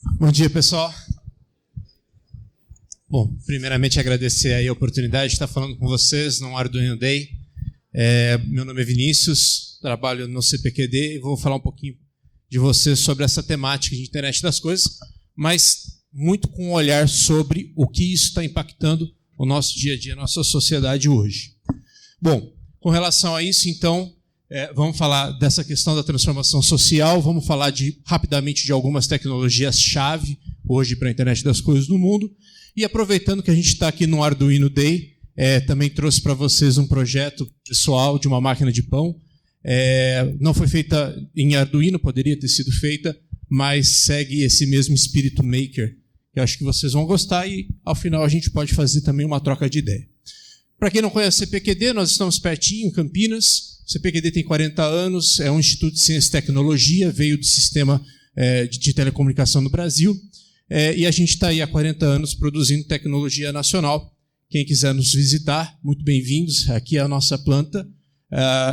Bom dia, pessoal. Bom, primeiramente agradecer aí a oportunidade de estar falando com vocês no Arduino Day. Meu nome é Vinícius, trabalho no CPQD e vou falar um pouquinho de vocês sobre essa temática de internet das coisas, mas muito com um olhar sobre o que isso está impactando o nosso dia a dia, a nossa sociedade hoje. Bom, com relação a isso, então, vamos falar dessa questão da transformação social, vamos falar rapidamente de algumas tecnologias-chave hoje para a internet das coisas no mundo. E aproveitando que a gente está aqui no Arduino Day, também trouxe para vocês um projeto pessoal de uma máquina de pão. Não foi feita em Arduino, poderia ter sido feita, mas segue esse mesmo espírito maker, que eu acho que vocês vão gostar e, ao final, a gente pode fazer também uma troca de ideia. Para quem não conhece o CPQD, nós estamos pertinho, em Campinas. O CPQD tem 40 anos, é um instituto de ciência e tecnologia, veio do sistema de telecomunicação no Brasil, e a gente está aí há 40 anos produzindo tecnologia nacional. Quem quiser nos visitar, muito bem-vindos. Aqui é a nossa planta.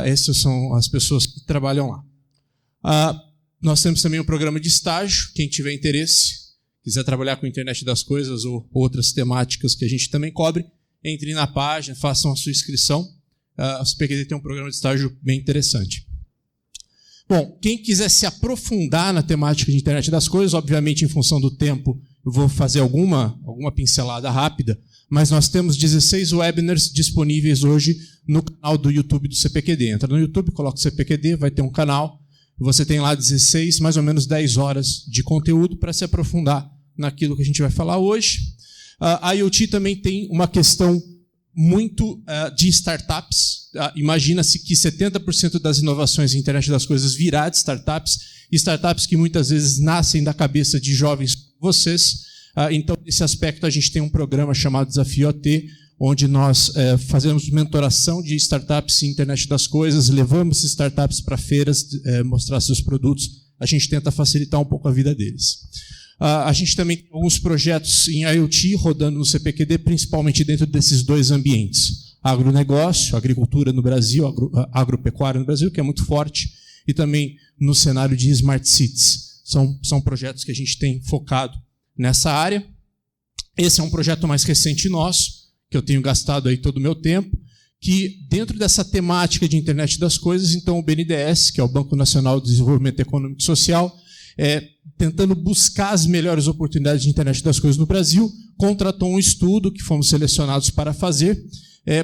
Essas são as pessoas que trabalham lá. Nós temos também um programa de estágio. Quem tiver interesse, quiser trabalhar com a internet das coisas ou outras temáticas que a gente também cobre, entre na página, façam a sua inscrição. O CPQD tem um programa de estágio bem interessante. Bom, quem quiser se aprofundar na temática de internet das coisas, obviamente, em função do tempo, eu vou fazer alguma pincelada rápida, mas nós temos 16 webinars disponíveis hoje no canal do YouTube do CPQD. Entra no YouTube, coloca o CPQD, vai ter um canal, você tem lá 16, mais ou menos 10 horas de conteúdo para se aprofundar naquilo que a gente vai falar hoje. A IoT também tem uma questão muito de startups. Imagina-se que 70% das inovações em internet das coisas virá de startups que muitas vezes nascem da cabeça de jovens como vocês. Então, nesse aspecto, a gente tem um programa chamado Desafio OT, onde nós fazemos mentoração de startups em internet das coisas, levamos startups para feiras, mostrar seus produtos. A gente tenta facilitar um pouco a vida deles. A gente também tem alguns projetos em IoT rodando no CPQD, principalmente dentro desses dois ambientes. Agronegócio, agricultura no Brasil, agropecuária no Brasil, que é muito forte, e também no cenário de Smart Cities. São projetos que a gente tem focado nessa área. Esse é um projeto mais recente nosso, que eu tenho gastado aí todo o meu tempo, que dentro dessa temática de internet das coisas, então o BNDES, que é o Banco Nacional de Desenvolvimento Econômico e Social, tentando buscar as melhores oportunidades de internet das coisas no Brasil, contratou um estudo que fomos selecionados para fazer,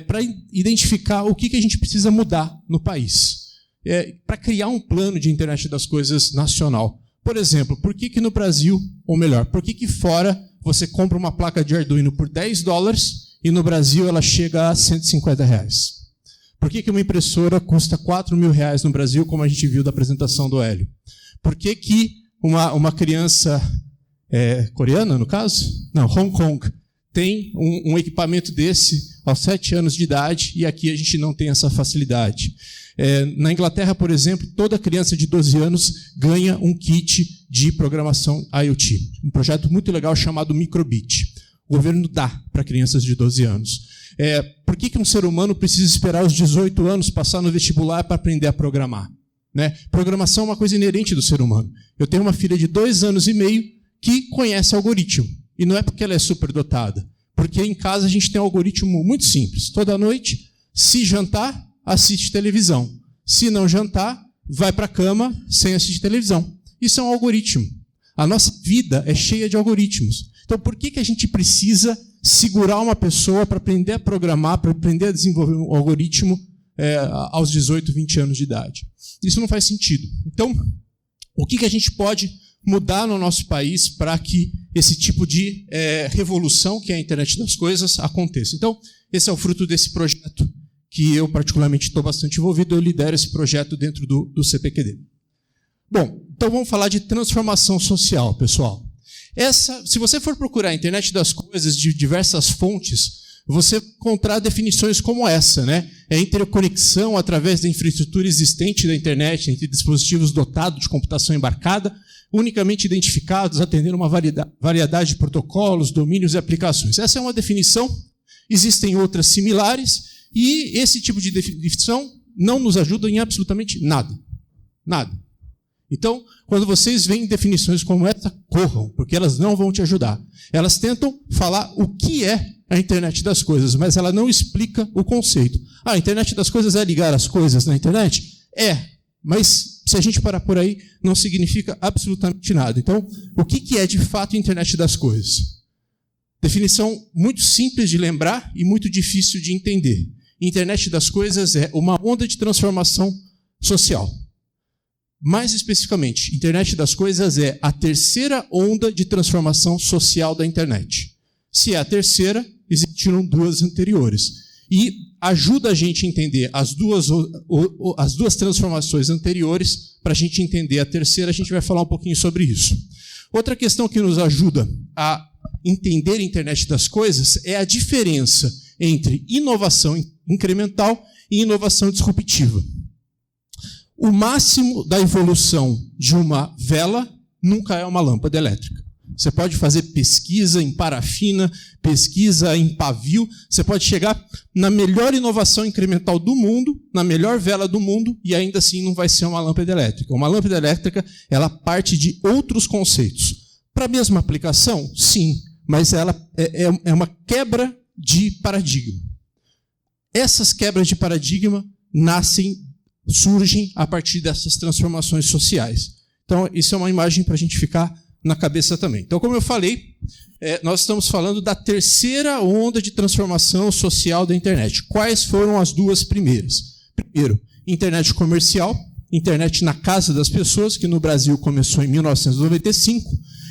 para identificar o que a gente precisa mudar no país, para criar um plano de internet das coisas nacional. Por exemplo, por que no Brasil, ou melhor, por que fora você compra uma placa de Arduino por $10 e no Brasil ela chega a R$150? Por que uma impressora custa R$4.000 no Brasil, como a gente viu da apresentação do Hélio? Por que uma criança coreana, no caso? Não, Hong Kong, tem um equipamento desse aos 7 anos de idade e aqui a gente não tem essa facilidade. Na Inglaterra, por exemplo, toda criança de 12 anos ganha um kit de programação IoT. Um projeto muito legal chamado Microbit. O governo dá para crianças de 12 anos. Por que um ser humano precisa esperar os 18 anos, passar no vestibular para aprender a programar? Programação é uma coisa inerente do ser humano. Eu tenho uma filha de 2 anos e meio que conhece algoritmo. E não é porque ela é superdotada. Porque em casa a gente tem um algoritmo muito simples. Toda noite, se jantar, assiste televisão. Se não jantar, vai para a cama sem assistir televisão. Isso é um algoritmo. A nossa vida é cheia de algoritmos. Então, por que a gente precisa segurar uma pessoa para aprender a programar, para aprender a desenvolver um algoritmo aos 18, 20 anos de idade? Isso não faz sentido. Então, o que a gente pode mudar no nosso país para que esse tipo de revolução, que é a internet das coisas, aconteça? Então, esse é o fruto desse projeto que eu particularmente estou bastante envolvido. Eu lidero esse projeto dentro do CPQD. Bom, então vamos falar de transformação social, pessoal. Se você for procurar a internet das coisas de diversas fontes, você encontrar definições como essa, É interconexão através da infraestrutura existente da internet entre dispositivos dotados de computação embarcada, unicamente identificados, atendendo uma variedade de protocolos, domínios e aplicações. Essa é uma definição. Existem outras similares e esse tipo de definição não nos ajuda em absolutamente nada. Nada. Então, quando vocês veem definições como essa, corram, porque elas não vão te ajudar. Elas tentam falar o que é a internet das coisas, mas ela não explica o conceito. A internet das coisas é ligar as coisas na internet? É, mas se a gente parar por aí, não significa absolutamente nada. Então, o que é de fato a internet das coisas? Definição muito simples de lembrar e muito difícil de entender. Internet das coisas é uma onda de transformação social. Mais especificamente, internet das coisas é a terceira onda de transformação social da internet. Se é a terceira, existiram duas anteriores. E ajuda a gente a entender as duas transformações anteriores. Para a gente entender a terceira, a gente vai falar um pouquinho sobre isso. Outra questão que nos ajuda a entender a internet das coisas é a diferença entre inovação incremental e inovação disruptiva. O máximo da evolução de uma vela nunca é uma lâmpada elétrica. Você pode fazer pesquisa em parafina, pesquisa em pavio, você pode chegar na melhor inovação incremental do mundo, na melhor vela do mundo, e ainda assim não vai ser uma lâmpada elétrica. Uma lâmpada elétrica, ela parte de outros conceitos. Para a mesma aplicação, sim, mas ela é uma quebra de paradigma. Essas quebras de paradigma surgem a partir dessas transformações sociais. Então, isso é uma imagem para a gente ficar na cabeça também. Então, como eu falei, nós estamos falando da terceira onda de transformação social da internet. Quais foram as duas primeiras? Primeiro, internet comercial, internet na casa das pessoas, que no Brasil começou em 1995,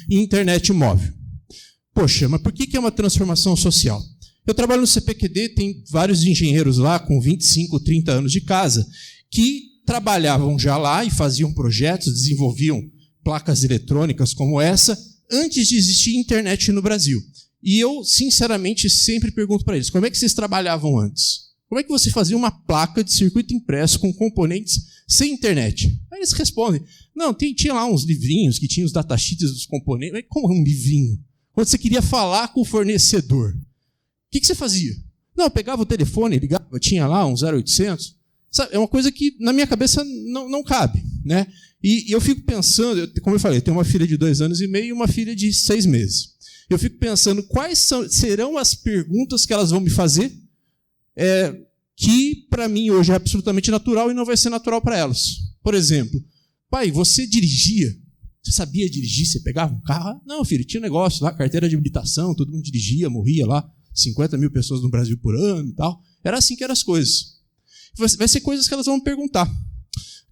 e internet móvel. Poxa, mas por que é uma transformação social? Eu trabalho no CPQD, tem vários engenheiros lá com 25, 30 anos de casa, que trabalhavam já lá e faziam projetos, desenvolviam placas eletrônicas como essa, antes de existir internet no Brasil. E eu, sinceramente, sempre pergunto para eles, como é que vocês trabalhavam antes? Como é que você fazia uma placa de circuito impresso com componentes sem internet? Aí eles respondem, não, tinha lá uns livrinhos que tinham os datasheets dos componentes. Mas como um livrinho? Quando você queria falar com o fornecedor, o que você fazia? Não, eu pegava o telefone, ligava, tinha lá um 0800. Sabe, é uma coisa que na minha cabeça não cabe, né? E eu fico pensando, como eu falei, eu tenho uma filha de 2 anos e meio e uma filha de 6 meses. Eu fico pensando quais serão as perguntas que elas vão me fazer que, para mim, hoje é absolutamente natural e não vai ser natural para elas. Por exemplo, pai, você dirigia? Você sabia dirigir? Você pegava um carro? Não, filho, tinha um negócio lá, carteira de habilitação, todo mundo dirigia, morria lá, 50 mil pessoas no Brasil por ano e tal. Era assim que eram as coisas. Vai ser coisas que elas vão me perguntar.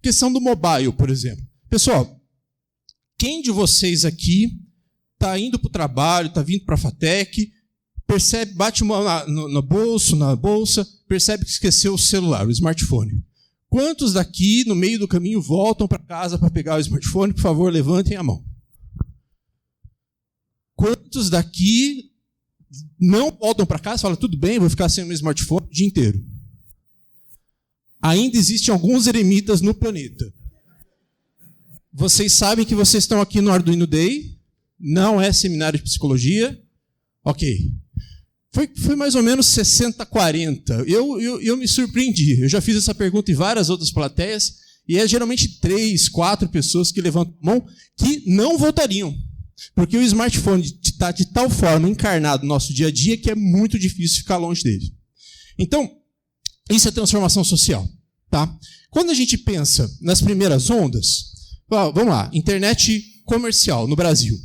Questão do mobile, por exemplo. Pessoal, quem de vocês aqui está indo para o trabalho, está vindo para a FATEC, percebe, bate na bolsa, percebe que esqueceu o celular, o smartphone? Quantos daqui, no meio do caminho, voltam para casa para pegar o smartphone? Por favor, levantem a mão. Quantos daqui não voltam para casa e falam, tudo bem, vou ficar sem o meu smartphone o dia inteiro? Ainda existem alguns eremitas no planeta. Vocês sabem que vocês estão aqui no Arduino Day, não é seminário de psicologia. Ok. Foi mais ou menos 60-40. Eu me surpreendi. Eu já fiz essa pergunta em várias outras plateias, e é geralmente 3, 4 pessoas que levantam a mão que não voltariam. Porque o smartphone está de tal forma encarnado no nosso dia a dia que é muito difícil ficar longe dele. Então, isso é transformação social. Tá? Quando a gente pensa nas primeiras ondas, vamos lá, internet comercial no Brasil.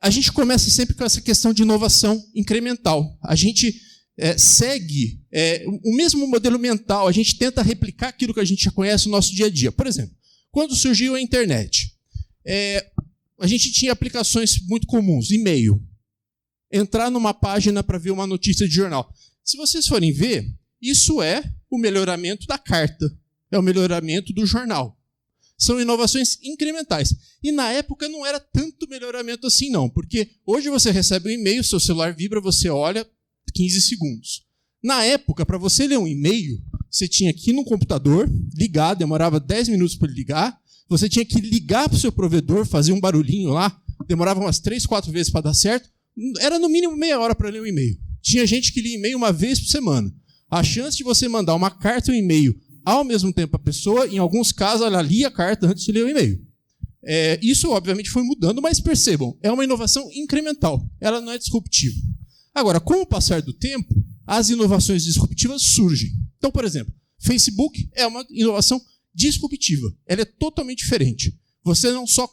A gente começa sempre com essa questão de inovação incremental. A gente segue o mesmo modelo mental, a gente tenta replicar aquilo que a gente já conhece no nosso dia a dia. Por exemplo, quando surgiu a internet, a gente tinha aplicações muito comuns, e-mail. Entrar numa página para ver uma notícia de jornal. Se vocês forem ver, isso é o melhoramento da carta, é o melhoramento do jornal. São inovações incrementais. E na época não era tanto melhoramento assim não, porque hoje você recebe um e-mail, seu celular vibra, você olha, 15 segundos. Na época, para você ler um e-mail, você tinha que ir no computador, ligar, demorava 10 minutos para ligar, você tinha que ligar para o seu provedor, fazer um barulhinho lá, demorava umas 3, 4 vezes para dar certo, era no mínimo meia hora para ler um e-mail. Tinha gente que lia e-mail uma vez por semana. A chance de você mandar uma carta ou um e-mail ao mesmo tempo a pessoa, em alguns casos, ela lia a carta antes de ler o e-mail. Isso, obviamente, foi mudando, mas percebam, é uma inovação incremental, ela não é disruptiva. Agora, com o passar do tempo, as inovações disruptivas surgem. Então, por exemplo, Facebook é uma inovação disruptiva, ela é totalmente diferente. Você não só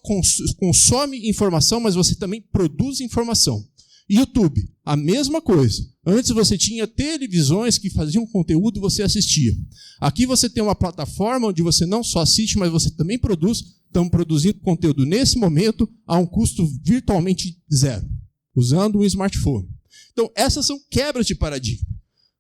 consome informação, mas você também produz informação. YouTube, a mesma coisa. Antes você tinha televisões que faziam conteúdo e você assistia. Aqui você tem uma plataforma onde você não só assiste, mas você também produz. Estamos produzindo conteúdo nesse momento a um custo virtualmente zero, usando um smartphone. Então, essas são quebras de paradigma.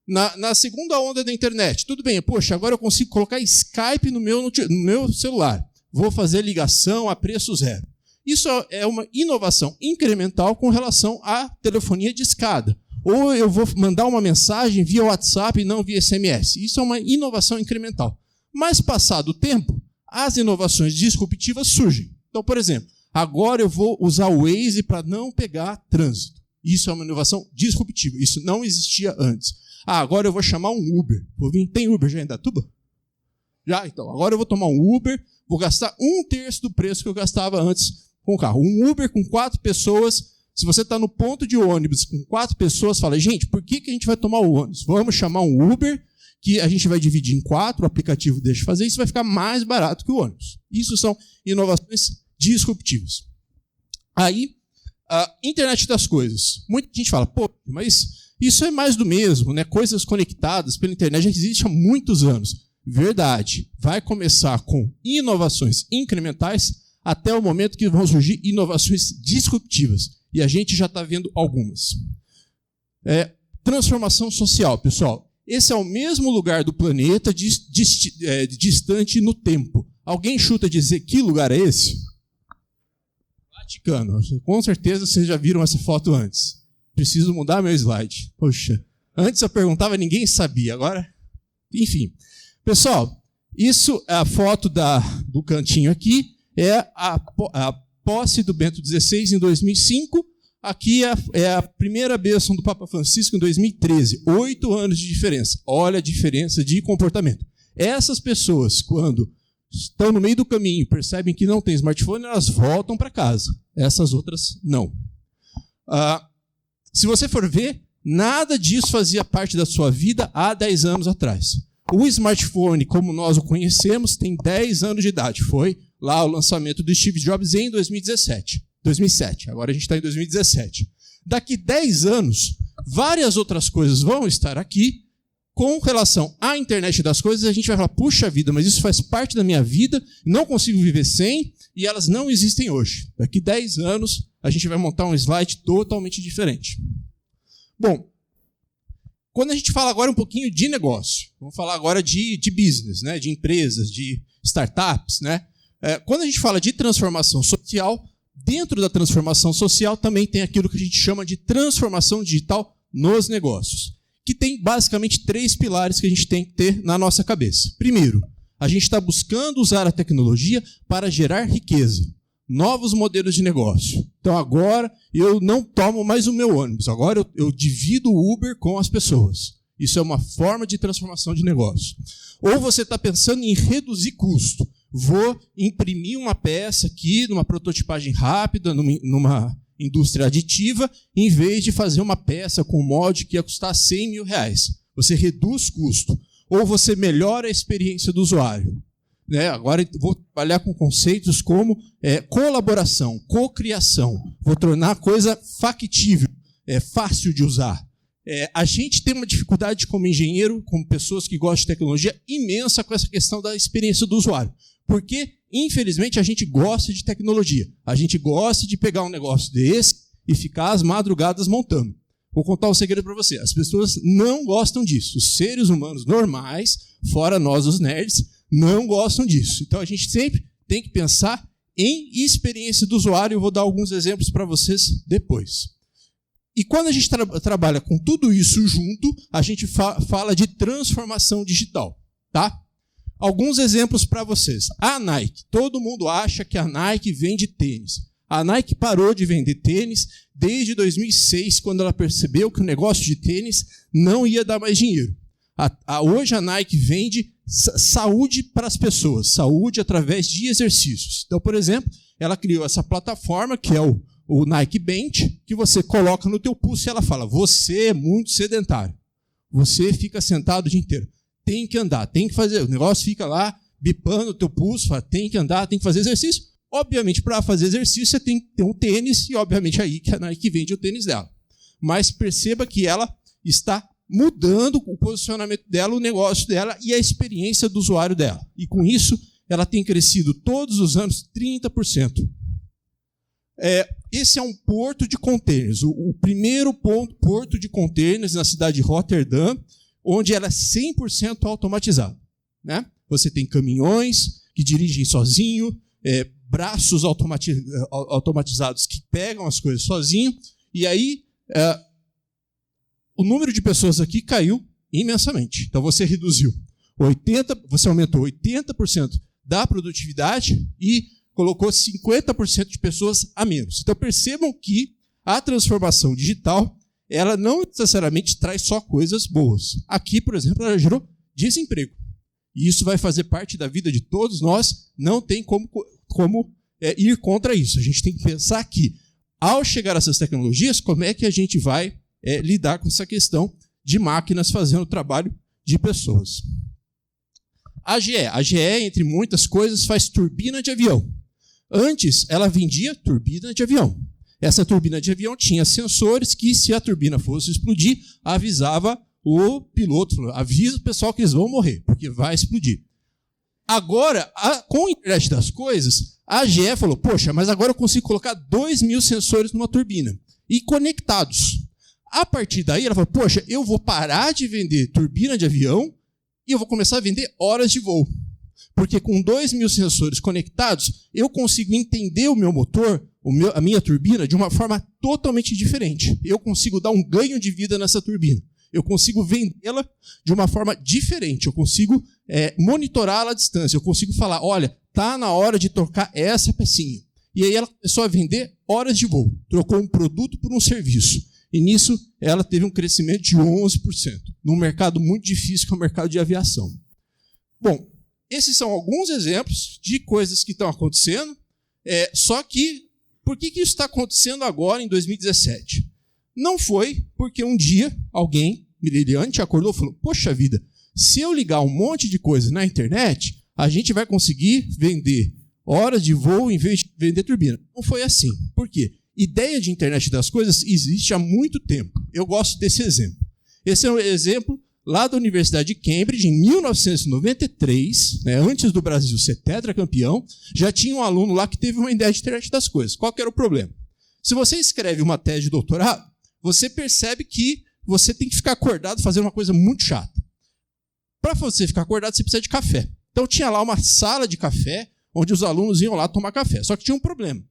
Na segunda onda da internet, tudo bem, poxa, agora eu consigo colocar Skype no meu celular. Vou fazer ligação a preço zero. Isso é uma inovação incremental com relação à telefonia de escada. Ou eu vou mandar uma mensagem via WhatsApp e não via SMS. Isso é uma inovação incremental. Mas, passado o tempo, as inovações disruptivas surgem. Então, por exemplo, agora eu vou usar o Waze para não pegar trânsito. Isso é uma inovação disruptiva. Isso não existia antes. Agora eu vou chamar um Uber. Tem Uber já em Indaiatuba? Já? Então, agora eu vou tomar um Uber, vou gastar 1/3 do preço que eu gastava antes com o carro. Um Uber com 4 pessoas. Se você está no ponto de ônibus com 4 pessoas, fala, gente, por que a gente vai tomar o ônibus? Vamos chamar um Uber, que a gente vai dividir em 4, o aplicativo deixa de fazer, isso vai ficar mais barato que o ônibus. Isso são inovações disruptivas. Aí, a internet das coisas. Muita gente fala, pô, mas isso é mais do mesmo, né? Coisas conectadas pela internet já existe há muitos anos. Verdade. Vai começar com inovações incrementais até o momento que vão surgir inovações disruptivas. E a gente já está vendo algumas. Transformação social, pessoal. Esse é o mesmo lugar do planeta distante no tempo. Alguém chuta dizer que lugar é esse? Vaticano. Com certeza vocês já viram essa foto antes. Preciso mudar meu slide. Poxa, antes eu perguntava, ninguém sabia. Agora, enfim. Pessoal, isso é a foto do cantinho aqui. É a posse do Bento XVI em 2005. Aqui é a primeira bênção do Papa Francisco em 2013. 8 anos de diferença. Olha a diferença de comportamento. Essas pessoas, quando estão no meio do caminho, percebem que não tem smartphone, elas voltam para casa. Essas outras, não. Se você for ver, nada disso fazia parte da sua vida há 10 anos atrás. O smartphone, como nós o conhecemos, tem 10 anos de idade. Foi lá o lançamento do Steve Jobs em 2007. Agora a gente está em 2017. Daqui 10 anos, várias outras coisas vão estar aqui. Com relação à internet das coisas, a gente vai falar, puxa vida, mas isso faz parte da minha vida, não consigo viver sem, e elas não existem hoje. Daqui 10 anos, a gente vai montar um slide totalmente diferente. Bom, quando a gente fala agora um pouquinho de negócio, vamos falar agora de business, né, de empresas, de startups, né? Quando a gente fala de transformação social, dentro da transformação social também tem aquilo que a gente chama de transformação digital nos negócios, que tem basicamente 3 pilares que a gente tem que ter na nossa cabeça. Primeiro, a gente está buscando usar a tecnologia para gerar riqueza, novos modelos de negócio. Então agora eu não tomo mais o meu ônibus, agora eu divido o Uber com as pessoas. Isso é uma forma de transformação de negócio. Ou você está pensando em reduzir custo. Vou imprimir uma peça aqui, numa prototipagem rápida, numa indústria aditiva, em vez de fazer uma peça com molde que ia custar R$100 mil. Você reduz custo. Ou você melhora a experiência do usuário. Agora vou trabalhar com conceitos como colaboração, cocriação. Vou tornar a coisa factível, fácil de usar. A gente tem uma dificuldade como engenheiro, como pessoas que gostam de tecnologia, imensa com essa questão da experiência do usuário. Porque, infelizmente, a gente gosta de tecnologia. A gente gosta de pegar um negócio desse e ficar às madrugadas montando. Vou contar um segredo para você. As pessoas não gostam disso. Os seres humanos normais, fora nós os nerds, não gostam disso. Então, a gente sempre tem que pensar em experiência do usuário. Eu vou dar alguns exemplos para vocês depois. E quando a gente trabalha com tudo isso junto, a gente fala de transformação digital. Tá? Alguns exemplos para vocês. A Nike. Todo mundo acha que a Nike vende tênis. A Nike parou de vender tênis desde 2006, quando ela percebeu que o negócio de tênis não ia dar mais dinheiro. Hoje a Nike vende saúde para as pessoas, saúde através de exercícios. Então, por exemplo, ela criou essa plataforma, que é o Nike Bench, que você coloca no teu pulso e ela fala, você é muito sedentário, você fica sentado o dia inteiro, tem que andar, tem que fazer, o negócio fica lá, bipando o teu pulso, fala, tem que andar, tem que fazer exercício. Obviamente, para fazer exercício, você tem que ter um tênis, e obviamente aí que a Nike vende o tênis dela. Mas perceba que ela está mudando o posicionamento dela, o negócio dela e a experiência do usuário dela. E com isso, ela tem crescido todos os anos 30%. Esse é um porto de contêineres, o primeiro porto de contêineres na cidade de Roterdã, onde ela é 100% automatizada. Né? Você tem caminhões que dirigem sozinho, braços automatizados que pegam as coisas sozinho, e aí o número de pessoas aqui caiu imensamente. Então você você aumentou 80% da produtividade e colocou 50% de pessoas a menos. Então percebam que a transformação digital, ela não necessariamente traz só coisas boas. Aqui, por exemplo, ela gerou desemprego. E isso vai fazer parte da vida de todos nós, não tem como ir contra isso. A gente tem que pensar que, ao chegar a essas tecnologias, como é que a gente vai lidar com essa questão de máquinas fazendo o trabalho de pessoas. A GE, entre muitas coisas, faz turbina de avião. Antes, ela vendia turbina de avião. Essa turbina de avião tinha sensores que, se a turbina fosse explodir, avisava o piloto, avisa o pessoal que eles vão morrer, porque vai explodir. Agora, com a internet das coisas, a GE falou, poxa, mas agora eu consigo colocar 2.000 sensores numa turbina, e conectados. A partir daí, ela falou, poxa, eu vou parar de vender turbina de avião e eu vou começar a vender horas de voo. Porque com 2.000 sensores conectados, eu consigo entender o meu motor, a minha turbina, de uma forma totalmente diferente. Eu consigo dar um ganho de vida nessa turbina. Eu consigo vendê-la de uma forma diferente. Eu consigo monitorá-la à distância. Eu consigo falar, olha, está na hora de trocar essa pecinha. E aí ela começou a vender horas de voo. Trocou um produto por um serviço. E nisso ela teve um crescimento de 11%. Num mercado muito difícil, que é o mercado de aviação. Bom, esses são alguns exemplos de coisas que estão acontecendo. Só que, por que isso está acontecendo agora, em 2017? Não foi porque um dia alguém, brilhante, acordou e falou, poxa vida, se eu ligar um monte de coisa na internet, a gente vai conseguir vender horas de voo em vez de vender turbina. Não foi assim. Por quê? Ideia de internet das coisas existe há muito tempo. Eu gosto desse exemplo. Esse é um exemplo lá da Universidade de Cambridge, em 1993, antes do Brasil ser tetracampeão, já tinha um aluno lá que teve uma ideia de internet das coisas. Qual que era o problema? Se você escreve uma tese de doutorado, você percebe que você tem que ficar acordado fazendo uma coisa muito chata. Para você ficar acordado, você precisa de café. Então tinha lá uma sala de café, onde os alunos iam lá tomar café. Só que tinha um problema.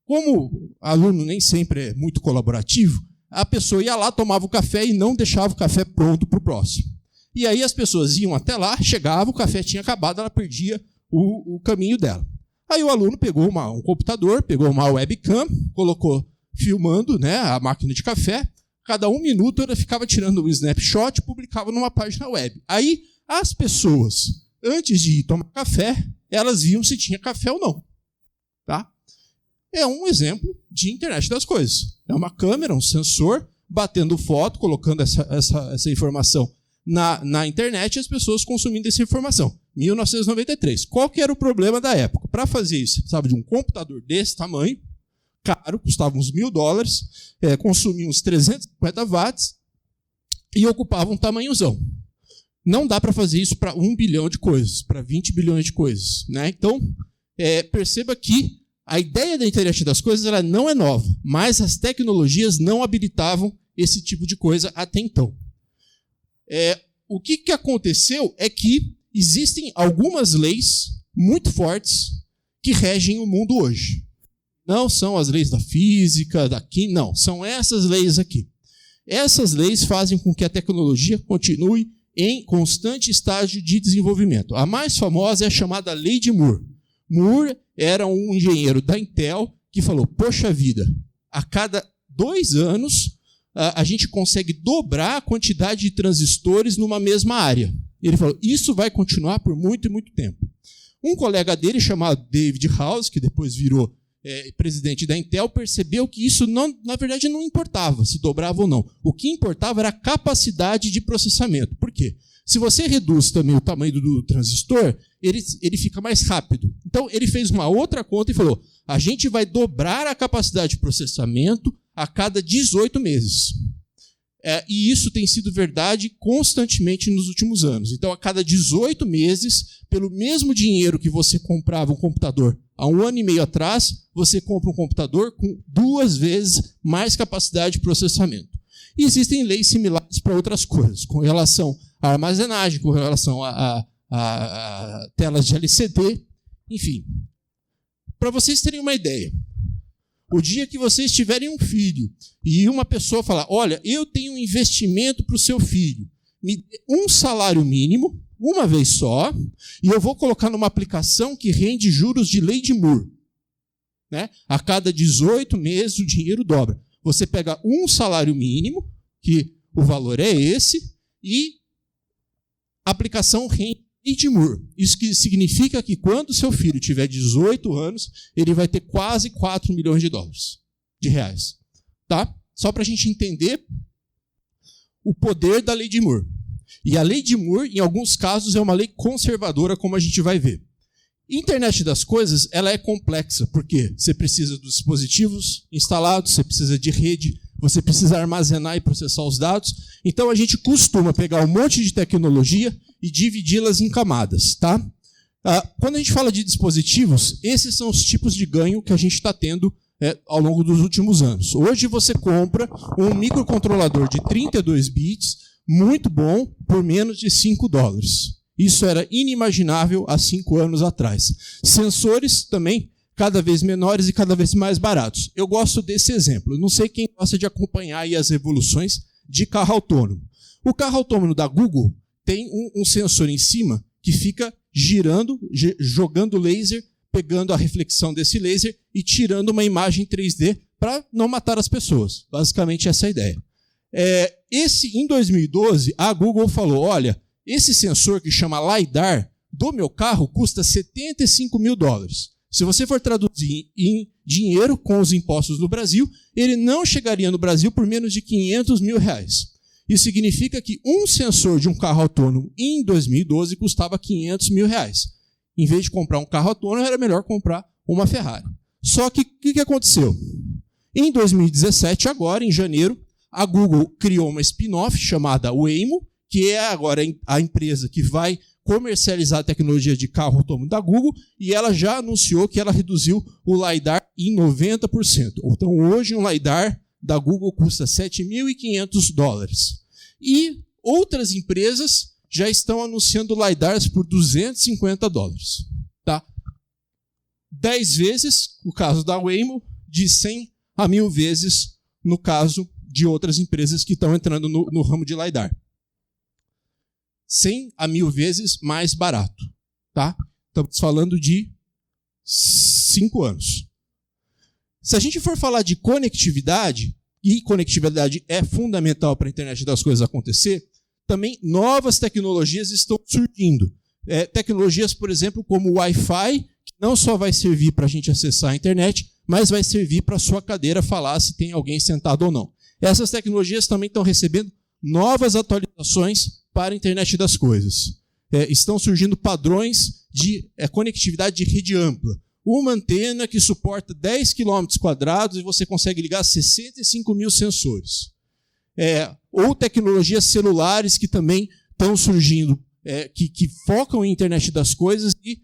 Como o aluno nem sempre é muito colaborativo, a pessoa ia lá, tomava o café e não deixava o café pronto para o próximo. E aí as pessoas iam até lá, chegavam, o café tinha acabado, ela perdia o caminho dela. Aí o aluno pegou um computador, pegou uma webcam, colocou filmando a máquina de café, cada 1 minuto ela ficava tirando um snapshot e publicava numa página web. Aí as pessoas, antes de ir tomar café, elas viam se tinha café ou não. Tá? É um exemplo de internet das coisas. É uma câmera, um sensor, batendo foto, colocando essa informação na internet e as pessoas consumindo essa informação. 1993. Qual que era o problema da época? Para fazer isso, você precisava de um computador desse tamanho, caro, custava uns $1.000, consumia uns 350 watts e ocupava um tamanhozão. Não dá para fazer isso para 1 bilhão de coisas, para 20 bilhões de coisas. Então, perceba que a ideia da internet das coisas ela não é nova, mas as tecnologias não habilitavam esse tipo de coisa até então. O que aconteceu é que existem algumas leis muito fortes que regem o mundo hoje. Não são as leis da física, da química, não. São essas leis aqui. Essas leis fazem com que a tecnologia continue em constante estágio de desenvolvimento. A mais famosa é a chamada Lei de Moore. Moore era um engenheiro da Intel que falou, poxa vida, a cada 2 anos a gente consegue dobrar a quantidade de transistores numa mesma área. Ele falou, isso vai continuar por muito e muito tempo. Um colega dele, chamado David House, que depois virou presidente da Intel, percebeu que isso, na verdade, não importava se dobrava ou não. O que importava era a capacidade de processamento. Por quê? Se você reduz também o tamanho do transistor, ele fica mais rápido. Então, ele fez uma outra conta e falou, a gente vai dobrar a capacidade de processamento a cada 18 meses. E isso tem sido verdade constantemente nos últimos anos. Então, a cada 18 meses, pelo mesmo dinheiro que você comprava um computador há 1 ano e meio atrás, você compra um computador com 2 vezes mais capacidade de processamento. E existem leis similares para outras coisas, com relação à armazenagem, com relação a telas de LCD, enfim. Para vocês terem uma ideia, o dia que vocês tiverem um filho e uma pessoa falar, olha, eu tenho um investimento para o seu filho, me dê um salário mínimo, uma vez só, e eu vou colocar numa aplicação que rende juros de lei de Moore. Né? A cada 18 meses o dinheiro dobra. Você pega um salário mínimo, que o valor é esse, e a aplicação rende lei de Moore. Isso que significa que quando seu filho tiver 18 anos, ele vai ter quase 4 milhões de reais. Tá? Só para a gente entender o poder da lei de Moore. E a lei de Moore, em alguns casos, é uma lei conservadora, como a gente vai ver. Internet das coisas, ela é complexa, porque você precisa dos dispositivos instalados, você precisa de rede, você precisa armazenar e processar os dados. Então, a gente costuma pegar um monte de tecnologia e dividi-las em camadas. Tá? Quando a gente fala de dispositivos, esses são os tipos de ganho que a gente está tendo ao longo dos últimos anos. Hoje, você compra um microcontrolador de 32 bits, muito bom, por menos de $5. Isso era inimaginável há 5 anos atrás. Sensores também cada vez menores e cada vez mais baratos. Eu gosto desse exemplo. Não sei quem gosta de acompanhar aí as evoluções de carro autônomo. O carro autônomo da Google tem um sensor em cima que fica girando, jogando laser, pegando a reflexão desse laser e tirando uma imagem 3D para não matar as pessoas. Basicamente essa é a ideia. Em 2012, a Google falou, olha, esse sensor que chama LiDAR do meu carro custa $75 mil. Se você for traduzir em dinheiro com os impostos do Brasil, ele não chegaria no Brasil por menos de R$500 mil. Isso significa que um sensor de um carro autônomo em 2012 custava R$500 mil. Em vez de comprar um carro autônomo, era melhor comprar uma Ferrari. Só que o que aconteceu? Em 2017, agora, em janeiro, a Google criou uma spin-off chamada Waymo, que é agora a empresa que vai comercializar a tecnologia de carro autônomo da Google, e ela já anunciou que ela reduziu o LiDAR em 90%. Então, hoje, um LiDAR da Google custa $7.500. E outras empresas já estão anunciando LiDARs por $250. Tá? 10 vezes, no caso da Waymo, de 100 a 1.000 vezes no caso de outras empresas que estão entrando no ramo de LiDAR. 100 a 1.000 vezes mais barato. Tá? Estamos falando de 5 anos. Se a gente for falar de conectividade, e conectividade é fundamental para a internet das coisas acontecer, também novas tecnologias estão surgindo. Tecnologias, por exemplo, como o Wi-Fi, que não só vai servir para a gente acessar a internet, mas vai servir para a sua cadeira falar se tem alguém sentado ou não. Essas tecnologias também estão recebendo novas atualizações para a internet das coisas. Estão surgindo padrões de conectividade de rede ampla. Uma antena que suporta 10 km² e você consegue ligar 65 mil sensores. Ou tecnologias celulares que também estão surgindo, que focam em internet das coisas e,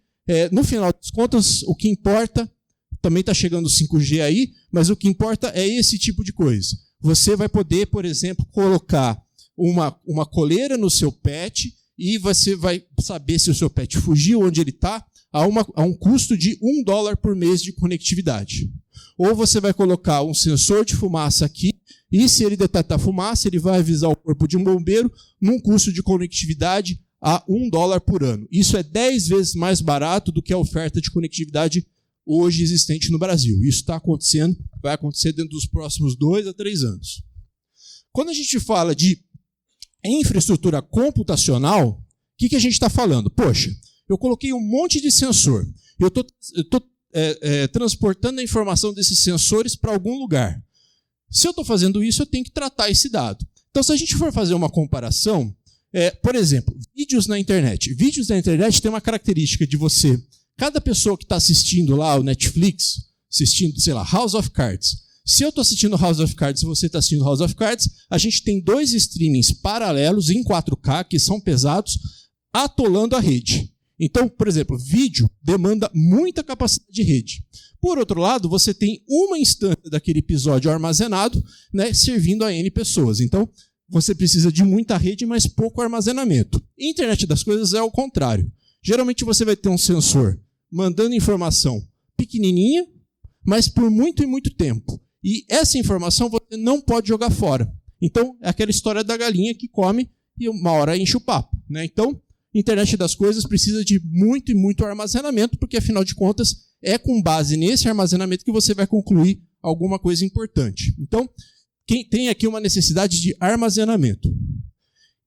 no final das contas, o que importa, também está chegando o 5G aí, mas o que importa é esse tipo de coisa. Você vai poder, por exemplo, colocar uma coleira no seu pet e você vai saber se o seu pet fugiu, onde ele está, a um custo de $1 por mês de conectividade. Ou você vai colocar um sensor de fumaça aqui e, se ele detectar fumaça, ele vai avisar o corpo de um bombeiro num custo de conectividade a $1 por ano. Isso é 10 vezes mais barato do que a oferta de conectividade hoje existente no Brasil. Isso está acontecendo, vai acontecer dentro dos próximos 2 a 3 anos. Quando a gente fala de infraestrutura computacional, que a gente está falando? Poxa, eu coloquei um monte de sensor. Eu estou transportando a informação desses sensores para algum lugar. Se eu estou fazendo isso, eu tenho que tratar esse dado. Então, se a gente for fazer uma comparação, por exemplo, vídeos na internet. Vídeos na internet tem uma característica de você... Cada pessoa que está assistindo lá o Netflix, assistindo, sei lá, House of Cards. Se eu estou assistindo House of Cards e você está assistindo House of Cards, a gente tem 2 streamings paralelos em 4K, que são pesados, atolando a rede. Então, por exemplo, vídeo demanda muita capacidade de rede. Por outro lado, você tem uma instância daquele episódio armazenado, né, servindo a N pessoas. Então, você precisa de muita rede, mas pouco armazenamento. Internet das coisas é o contrário. Geralmente você vai ter um sensor mandando informação pequenininha, mas por muito e muito tempo. E essa informação você não pode jogar fora. Então, é aquela história da galinha que come e uma hora enche o papo, né? Então, internet das coisas precisa de muito e muito armazenamento, porque, afinal de contas, é com base nesse armazenamento que você vai concluir alguma coisa importante. Então, quem tem aqui uma necessidade de armazenamento.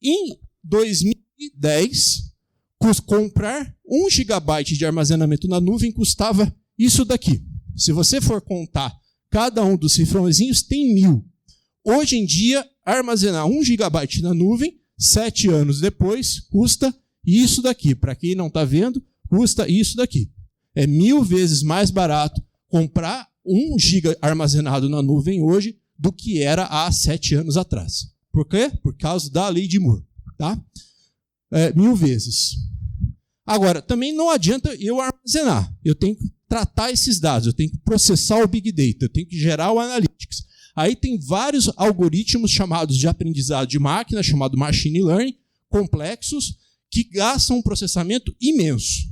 Em 2010, comprar 1 GB de armazenamento na nuvem custava isso daqui. Se você for contar cada um dos cifrãozinhos, tem 1000. Hoje em dia, armazenar 1 GB na nuvem, 7 anos depois, custa isso daqui. Para quem não está vendo, custa isso daqui. É 1000 vezes mais barato comprar 1 GB armazenado na nuvem hoje do que era há 7 anos atrás. Por quê? Por causa da lei de Moore. Tá? 1000 vezes. Agora, também não adianta eu armazenar. Eu tenho que tratar esses dados, eu tenho que processar o Big Data, eu tenho que gerar o Analytics. Aí tem vários algoritmos chamados de aprendizado de máquina, chamado Machine Learning, complexos, que gastam um processamento imenso.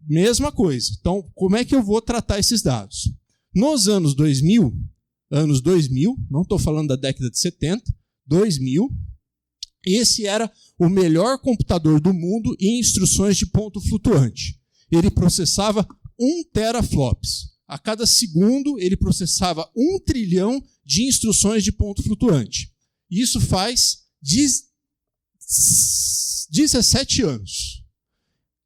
Mesma coisa. Então, como é que eu vou tratar esses dados? Nos anos 2000, não estou falando da década de 70, 2000, esse era o melhor computador do mundo em instruções de ponto flutuante. Ele processava 1 teraflops. A cada segundo, ele processava 1 trilhão de instruções de ponto flutuante. Isso faz 17 anos.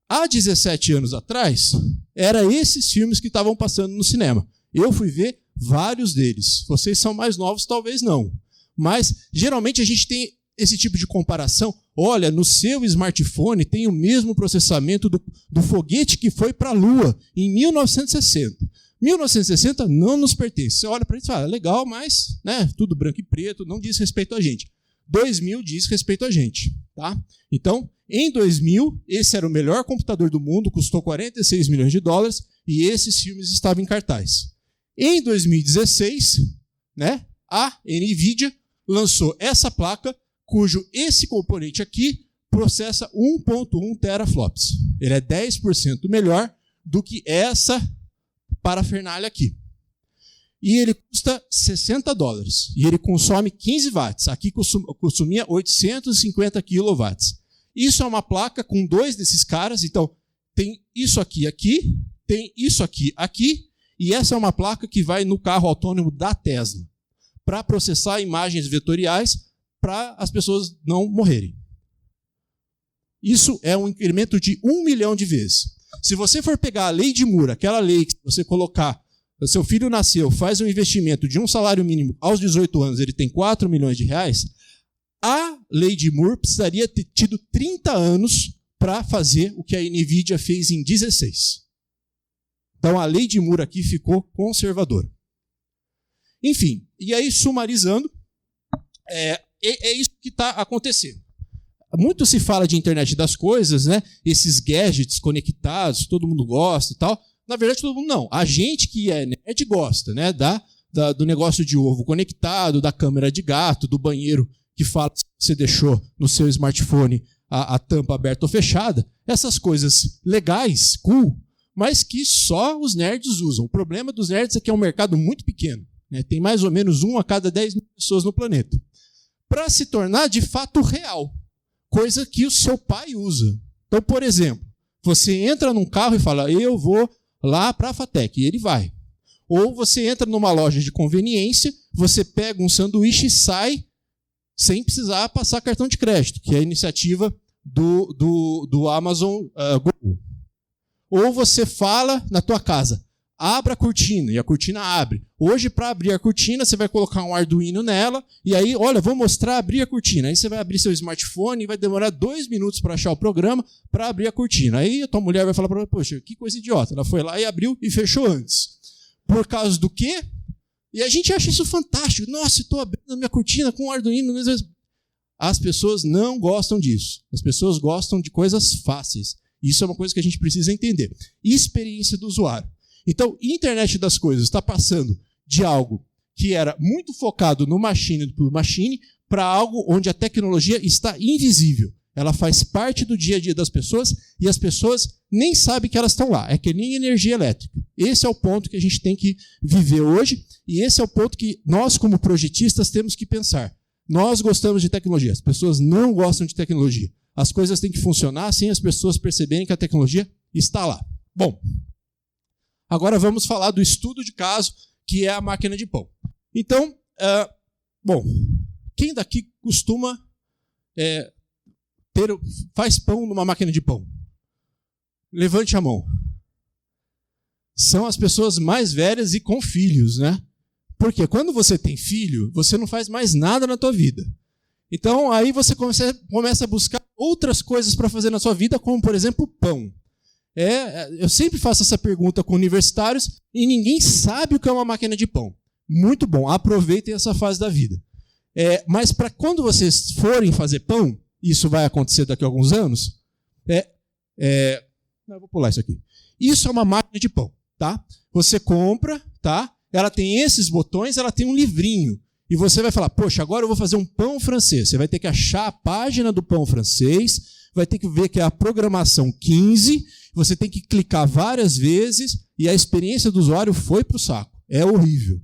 Há 17 anos atrás, eram esses filmes que estavam passando no cinema. Eu fui ver vários deles. Vocês são mais novos, talvez não. Mas, geralmente, a gente tem esse tipo de comparação. Olha, no seu smartphone tem o mesmo processamento do foguete que foi para a Lua em 1960. 1960 não nos pertence. Você olha para isso e fala, legal, mas né, tudo branco e preto, não diz respeito a gente. 2000 diz respeito a gente. Tá? Então, em 2000, esse era o melhor computador do mundo, custou 46 milhões de dólares, e esses filmes estavam em cartaz. Em 2016, né, a NVIDIA lançou essa placa, cujo esse componente aqui processa 1.1 teraflops. Ele é 10% melhor do que essa parafernália aqui. E ele custa $60. E ele consome 15 watts. Aqui consumia 850 quilowatts. Isso é uma placa com 2 desses caras. Então, tem isso aqui, tem isso aqui, e essa é uma placa que vai no carro autônomo da Tesla para processar imagens vetoriais para as pessoas não morrerem. Isso é um incremento de 1 milhão de vezes. Se você for pegar a lei de Moore, aquela lei que você colocar, seu filho nasceu, faz um investimento de um salário mínimo aos 18 anos, ele tem 4 milhões de reais, a lei de Moore precisaria ter tido 30 anos para fazer o que a NVIDIA fez em 16. Então, a lei de Moore aqui ficou conservadora. Enfim, e aí, sumarizando, é isso que está acontecendo. Muito se fala de internet das coisas, né? Esses gadgets conectados, todo mundo gosta e tal. Na verdade, todo mundo não. A gente que é nerd gosta, né? Do negócio de ovo conectado, da câmera de gato, do banheiro que fala se você deixou no seu smartphone a tampa aberta ou fechada. Essas coisas legais, cool, mas que só os nerds usam. O problema dos nerds é que é um mercado muito pequeno. Né? Tem mais ou menos 1 a cada 10 mil pessoas no planeta. Para se tornar de fato real. Coisa que o seu pai usa. Então, por exemplo, você entra num carro e fala, eu vou lá para a FATEC, e ele vai. Ou você entra numa loja de conveniência, você pega um sanduíche e sai sem precisar passar cartão de crédito, que é a iniciativa do Amazon Go. Ou você fala na tua casa, abra a cortina, e a cortina abre. Hoje, para abrir a cortina, você vai colocar um Arduino nela, e aí, olha, vou mostrar abrir a cortina. Aí você vai abrir seu smartphone e vai demorar 2 minutos para achar o programa para abrir a cortina. Aí a tua mulher vai falar para você, poxa, que coisa idiota. Ela foi lá e abriu e fechou antes. Por causa do quê? E a gente acha isso fantástico. Nossa, estou abrindo a minha cortina com um Arduino. As pessoas não gostam disso. As pessoas gostam de coisas fáceis. Isso é uma coisa que a gente precisa entender. Experiência do usuário. Então, internet das coisas está passando de algo que era muito focado no machine por machine para algo onde a tecnologia está invisível. Ela faz parte do dia a dia das pessoas e as pessoas nem sabem que elas estão lá. É que nem energia elétrica. Esse é o ponto que a gente tem que viver hoje e esse é o ponto que nós, como projetistas, temos que pensar. Nós gostamos de tecnologia, as pessoas não gostam de tecnologia. As coisas têm que funcionar sem as pessoas perceberem que a tecnologia está lá. Bom, agora vamos falar do estudo de caso, que é a máquina de pão. Então, quem daqui costuma faz pão numa máquina de pão? Levante a mão. São as pessoas mais velhas e com filhos, né? Porque quando você tem filho, você não faz mais nada na tua vida. Então, aí você começa a buscar outras coisas para fazer na sua vida, como, por exemplo, pão. Eu sempre faço essa pergunta com universitários e ninguém sabe o que é uma máquina de pão. Muito bom, aproveitem essa fase da vida. Mas para quando vocês forem fazer pão, isso vai acontecer daqui a alguns anos, eu vou pular isso aqui. Isso é uma máquina de pão, tá? Você compra, tá? Ela tem esses botões, ela tem um livrinho. E você vai falar, poxa, agora eu vou fazer um pão francês. Você vai ter que achar a página do pão francês, vai ter que ver que é a programação 15, você tem que clicar várias vezes e a experiência do usuário foi para o saco. É horrível.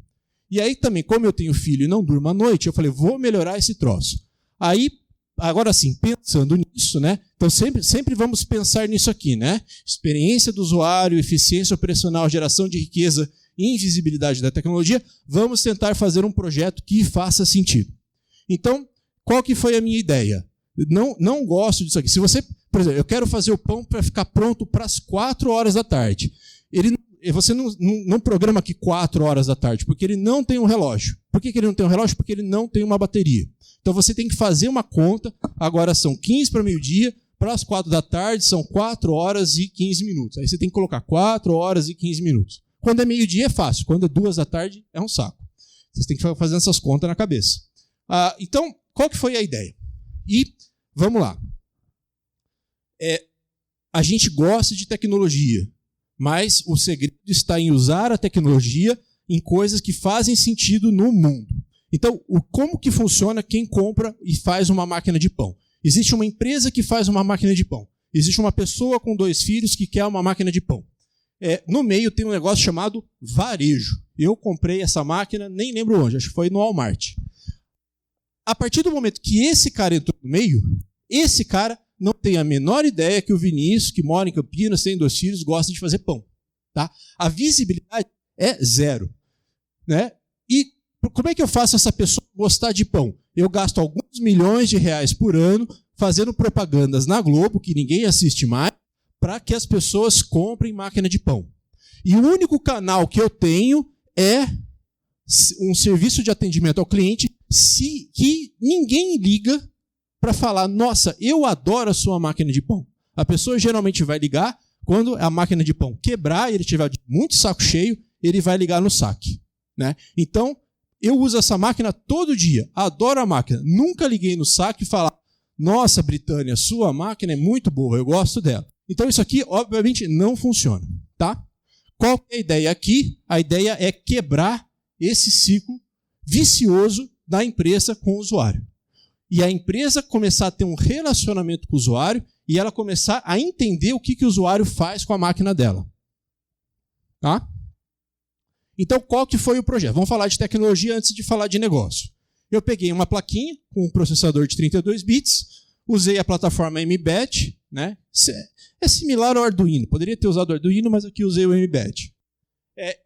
E aí também, como eu tenho filho e não durmo à noite, eu falei, vou melhorar esse troço. Aí, agora sim, pensando nisso, né? Então sempre vamos pensar nisso aqui, né? Experiência do usuário, eficiência operacional, geração de riqueza, invisibilidade da tecnologia, vamos tentar fazer um projeto que faça sentido. Então, qual que foi a minha ideia? Não gosto disso aqui. Se você, por exemplo, eu quero fazer o pão para ficar pronto para as 4 horas da tarde. Você não programa aqui 4 horas da tarde, porque ele não tem um relógio. Por que ele não tem um relógio? Porque ele não tem uma bateria. Então você tem que fazer uma conta, agora são 15 para meio-dia, para as 4 da tarde são 4 horas e 15 minutos. Aí você tem que colocar 4 horas e 15 minutos. Quando é meio-dia é fácil, quando é 2 da tarde é um saco. Você tem que fazer essas contas na cabeça. Então, qual que foi a ideia? E vamos lá. A gente gosta de tecnologia, mas o segredo está em usar a tecnologia em coisas que fazem sentido no mundo. Então, como que funciona quem compra e faz uma máquina de pão? Existe uma empresa que faz uma máquina de pão. Existe uma pessoa com 2 filhos que quer uma máquina de pão. No meio tem um negócio chamado varejo. Eu comprei essa máquina, nem lembro onde, acho que foi no Walmart. A partir do momento que esse cara entrou no meio, esse cara não tem a menor ideia que o Vinícius, que mora em Campinas, tem 2 filhos, gosta de fazer pão. Tá? A visibilidade é 0. Né? E como é que eu faço essa pessoa gostar de pão? Eu gasto alguns milhões de reais por ano fazendo propagandas na Globo, que ninguém assiste mais, para que as pessoas comprem máquina de pão. E o único canal que eu tenho é um serviço de atendimento ao cliente que ninguém liga para falar, nossa, eu adoro a sua máquina de pão. A pessoa geralmente vai ligar quando a máquina de pão quebrar e ele tiver muito saco cheio, ele vai ligar no saque. Né? Então, eu uso essa máquina todo dia, adoro a máquina. Nunca liguei no saque e falar, nossa, Britânia, sua máquina é muito boa, eu gosto dela. Então isso aqui, obviamente, não funciona. Tá? Qual é a ideia aqui? A ideia é quebrar esse ciclo vicioso da empresa com o usuário. E a empresa começar a ter um relacionamento com o usuário e ela começar a entender o que o usuário faz com a máquina dela. Tá? Então, qual que foi o projeto? Vamos falar de tecnologia antes de falar de negócio. Eu peguei uma plaquinha com um processador de 32 bits, usei a plataforma mbed, né? É similar ao Arduino. Poderia ter usado o Arduino, mas aqui usei o mbed.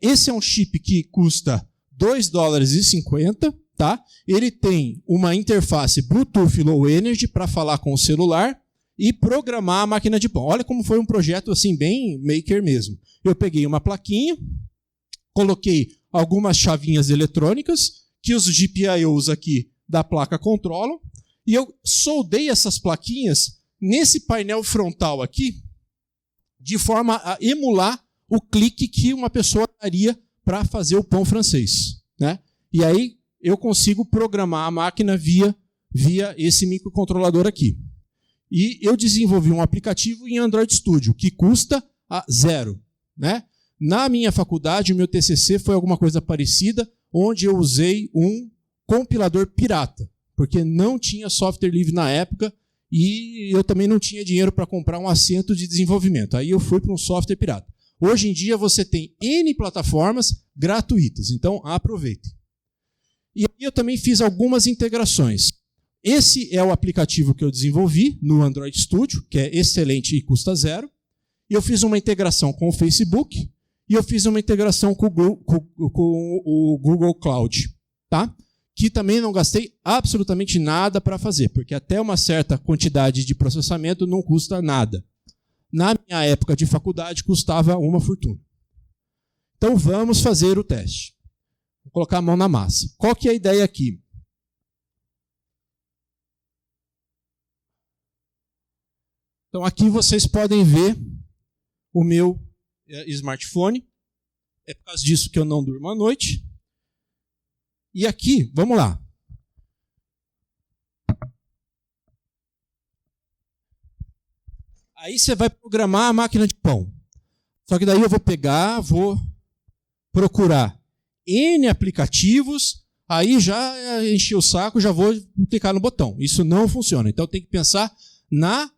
Esse é um chip que custa $2,50. Tá? Ele tem uma interface Bluetooth Low Energy para falar com o celular e programar a máquina de pão. Olha como foi um projeto assim bem maker mesmo. Eu peguei uma plaquinha, coloquei algumas chavinhas eletrônicas que os GPIOs aqui da placa controlam, e eu soldei essas plaquinhas nesse painel frontal aqui, de forma a emular o clique que uma pessoa daria para fazer o pão francês, né? E aí eu consigo programar a máquina via esse microcontrolador aqui. E eu desenvolvi um aplicativo em Android Studio, que custa zero, né? Na minha faculdade, o meu TCC foi alguma coisa parecida, onde eu usei um compilador pirata, porque não tinha software livre na época e eu também não tinha dinheiro para comprar um assento de desenvolvimento. Aí eu fui para um software pirata. Hoje em dia você tem N plataformas gratuitas, então aproveite. E aí eu também fiz algumas integrações. Esse é o aplicativo que eu desenvolvi no Android Studio, que é excelente e custa zero. E eu fiz uma integração com o Facebook e eu fiz uma integração com o Google Cloud, tá? Que também não gastei absolutamente nada para fazer, porque até uma certa quantidade de processamento não custa nada. Na minha época de faculdade, custava uma fortuna. Então, vamos fazer o teste. Vou colocar a mão na massa. Qual que é a ideia aqui? Então, aqui vocês podem ver o meu smartphone. É por causa disso que eu não durmo à noite. E aqui, vamos lá. Aí você vai programar a máquina de pão. Só que daí eu vou pegar, vou procurar N aplicativos, aí já enchi o saco, já vou clicar no botão. Isso não funciona. Então tem que pensar na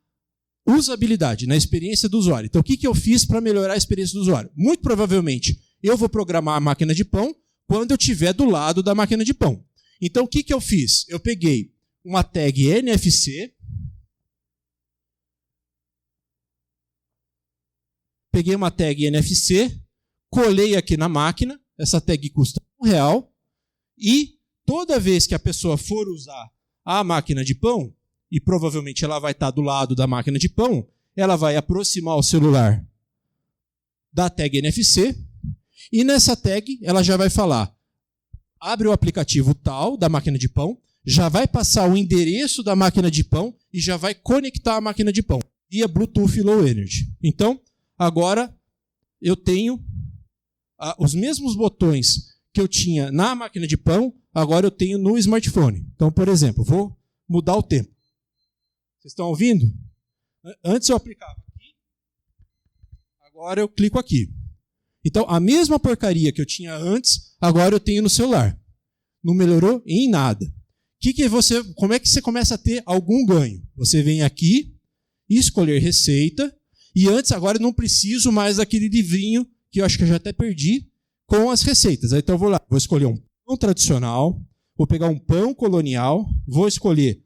usabilidade, na experiência do usuário. Então o que eu fiz para melhorar a experiência do usuário? Muito provavelmente eu vou programar a máquina de pão quando eu estiver do lado da máquina de pão. Então o que eu fiz? Eu peguei uma tag NFC, colei aqui na máquina, essa tag custa R$1, e toda vez que a pessoa for usar a máquina de pão, e provavelmente ela vai estar do lado da máquina de pão, ela vai aproximar o celular da tag NFC, e nessa tag ela já vai falar, abre o aplicativo tal da máquina de pão, já vai passar o endereço da máquina de pão e já vai conectar a máquina de pão via Bluetooth Low Energy. Então, agora eu tenho os mesmos botões que eu tinha na máquina de pão, agora eu tenho no smartphone. Então, por exemplo, vou mudar o tempo. Vocês estão ouvindo? Antes eu aplicava aqui, agora eu clico aqui. Então, a mesma porcaria que eu tinha antes, agora eu tenho no celular. Não melhorou em nada. Como é que você começa a ter algum ganho? Você vem aqui, escolher receita, e antes, agora eu não preciso mais daquele livrinho, que eu acho que eu já até perdi, com as receitas. Então eu vou lá, vou escolher um pão tradicional, vou pegar um pão colonial, vou escolher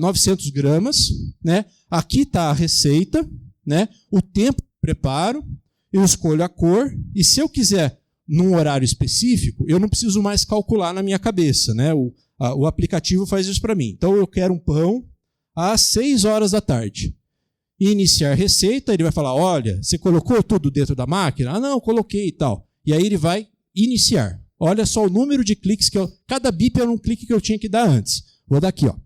900 gramas, né? Aqui está a receita, né? O tempo de preparo, eu escolho a cor, e se eu quiser num horário específico, eu não preciso mais calcular na minha cabeça, né? O aplicativo faz isso para mim. Então eu quero um pão às 6 horas da tarde. Iniciar receita, ele vai falar, olha, você colocou tudo dentro da máquina? Ah, não, coloquei e tal. E aí ele vai iniciar. Olha só o número de cliques que cada bip era um clique que eu tinha que dar antes. Vou dar aqui, ó.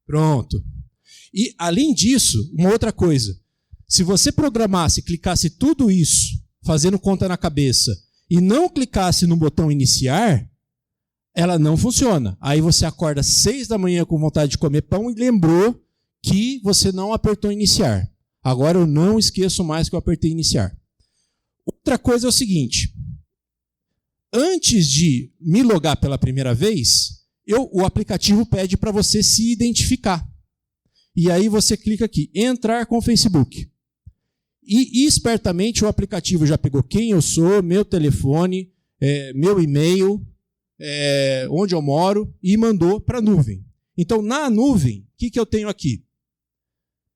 Pronto. E, além disso, uma outra coisa. Se você programasse, clicasse tudo isso, fazendo conta na cabeça, e não clicasse no botão iniciar, ela não funciona. Aí você acorda às 6 da manhã com vontade de comer pão e lembrou que você não apertou iniciar. Agora eu não esqueço mais que eu apertei iniciar. Outra coisa é o seguinte. Antes de me logar pela primeira vez, o aplicativo pede para você se identificar. E aí você clica aqui, entrar com o Facebook. E espertamente o aplicativo já pegou quem eu sou, meu telefone, meu e-mail, onde eu moro, e mandou para a nuvem. Então, na nuvem, o que eu tenho aqui?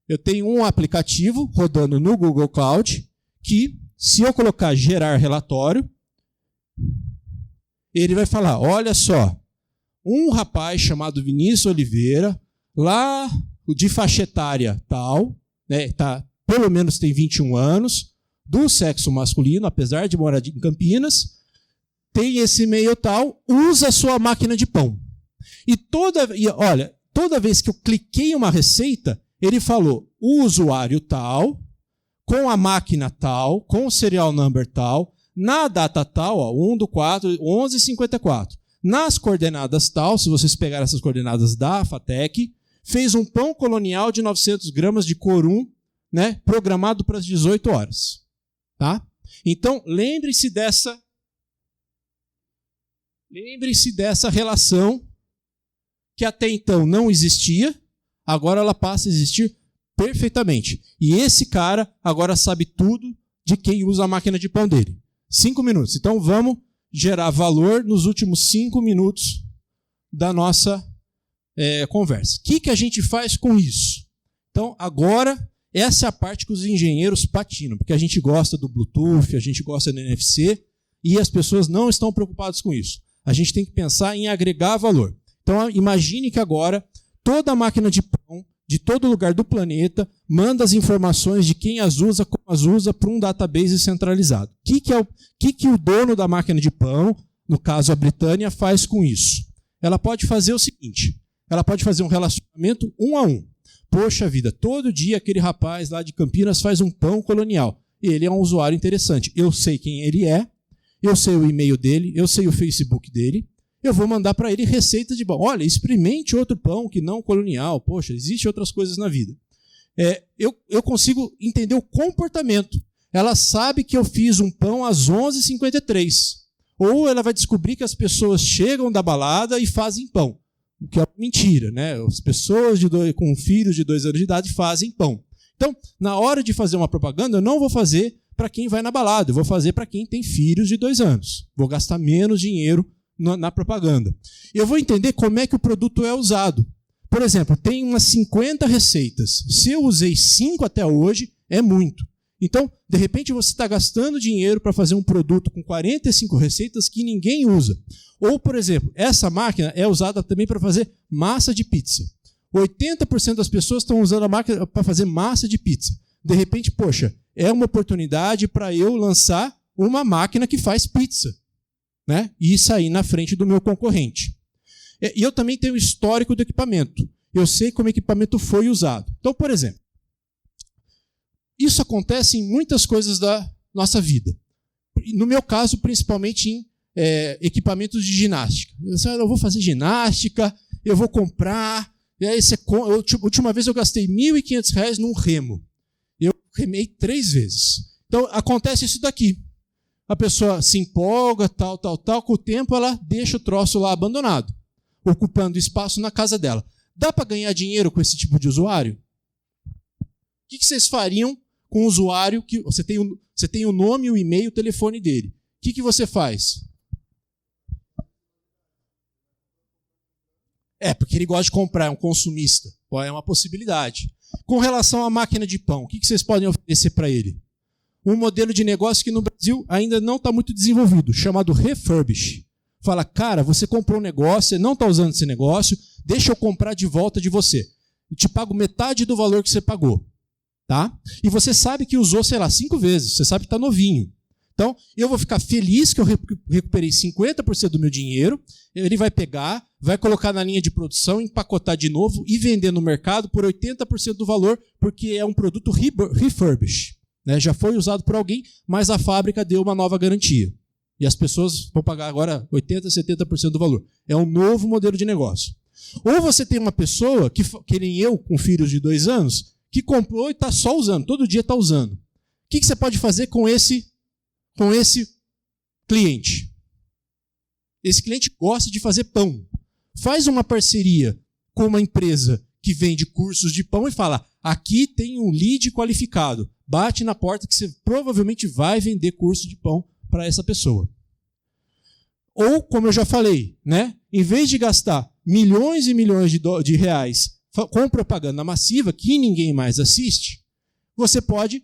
Eu tenho um aplicativo rodando no Google Cloud, que, se eu colocar gerar relatório, ele vai falar, olha só, um rapaz chamado Vinícius Oliveira, lá de faixa etária tal, né, pelo menos tem 21 anos, do sexo masculino, apesar de morar em Campinas, tem esse e-mail tal, usa a sua máquina de pão. Toda vez que eu cliquei em uma receita, ele falou, o usuário tal, com a máquina tal, com o serial number tal, na data tal, 1/4/11/54. Nas coordenadas tal, se vocês pegarem essas coordenadas da FATEC, fez um pão colonial de 900 gramas de corum, né, programado para as 18 horas. Tá? Então, lembre-se dessa relação que até então não existia, agora ela passa a existir perfeitamente. E esse cara agora sabe tudo de quem usa a máquina de pão dele. 5 minutos. Então, vamos gerar valor nos últimos 5 minutos da nossa conversa. O que a gente faz com isso? Então, agora, essa é a parte que os engenheiros patinam, porque a gente gosta do Bluetooth, a gente gosta do NFC, e as pessoas não estão preocupadas com isso. A gente tem que pensar em agregar valor. Então, imagine que agora toda a máquina de pão de todo lugar do planeta manda as informações de quem as usa, como as usa, para um database centralizado. O que o dono da máquina de pão, no caso a Britânia, faz com isso? Ela pode fazer o seguinte, ela pode fazer um relacionamento 1 a 1. Poxa vida, todo dia aquele rapaz lá de Campinas faz um pão colonial. Ele é um usuário interessante. Eu sei quem ele é, eu sei o e-mail dele, eu sei o Facebook dele, eu vou mandar para ele receita de pão. Olha, experimente outro pão que não colonial. Poxa, existem outras coisas na vida. Eu consigo entender o comportamento. Ela sabe que eu fiz um pão às 11h53. Ou ela vai descobrir que as pessoas chegam da balada e fazem pão. O que é mentira, né? As pessoas com filhos de 2 anos de idade fazem pão. Então, na hora de fazer uma propaganda, eu não vou fazer para quem vai na balada. Eu vou fazer para quem tem filhos de 2 anos. Vou gastar menos dinheiro na propaganda. Eu vou entender como é que o produto é usado. Por exemplo, tem umas 50 receitas. Se eu usei 5 até hoje, é muito. Então, de repente, você está gastando dinheiro para fazer um produto com 45 receitas que ninguém usa. Ou, por exemplo, essa máquina é usada também para fazer massa de pizza. 80% das pessoas estão usando a máquina para fazer massa de pizza. De repente, poxa, é uma oportunidade para eu lançar uma máquina que faz pizza, né? E sair na frente do meu concorrente. E eu também tenho o histórico do equipamento. Eu sei como o equipamento foi usado. Então, por exemplo, isso acontece em muitas coisas da nossa vida. No meu caso, principalmente em equipamentos de ginástica. Eu vou fazer ginástica, eu vou comprar. E aí última vez eu gastei R$1.500 num remo. Eu remei 3 vezes. Então, acontece isso daqui. A pessoa se empolga, tal. Com o tempo, ela deixa o troço lá abandonado, ocupando espaço na casa dela. Dá para ganhar dinheiro com esse tipo de usuário? O que vocês fariam com um usuário que você tem o nome, o e-mail, o telefone dele? O que você faz? Porque ele gosta de comprar, é um consumista. É uma possibilidade. Com relação à máquina de pão, o que vocês podem oferecer para ele? Um modelo de negócio que no Brasil ainda não está muito desenvolvido, chamado refurbish. Fala, cara, você comprou um negócio, você não está usando esse negócio, deixa eu comprar de volta de você. Eu te pago metade do valor que você pagou. Tá? E você sabe que usou, 5 vezes, você sabe que está novinho. Então, eu vou ficar feliz que eu recuperei 50% do meu dinheiro, ele vai pegar, vai colocar na linha de produção, empacotar de novo e vender no mercado por 80% do valor, porque é um produto refurbish. Né? Já foi usado por alguém, mas a fábrica deu uma nova garantia. E as pessoas vão pagar agora 80%, 70% do valor. É um novo modelo de negócio. Ou você tem uma pessoa, que nem eu, com filhos de 2 anos, que comprou e está só usando, todo dia está usando. O que você pode fazer com esse cliente? Esse cliente gosta de fazer pão. Faz uma parceria com uma empresa que vende cursos de pão e fala, aqui tem um lead qualificado. Bate na porta que você provavelmente vai vender curso de pão para essa pessoa. Ou, como eu já falei, né, em vez de gastar milhões e milhões de reais com propaganda massiva, que ninguém mais assiste, você pode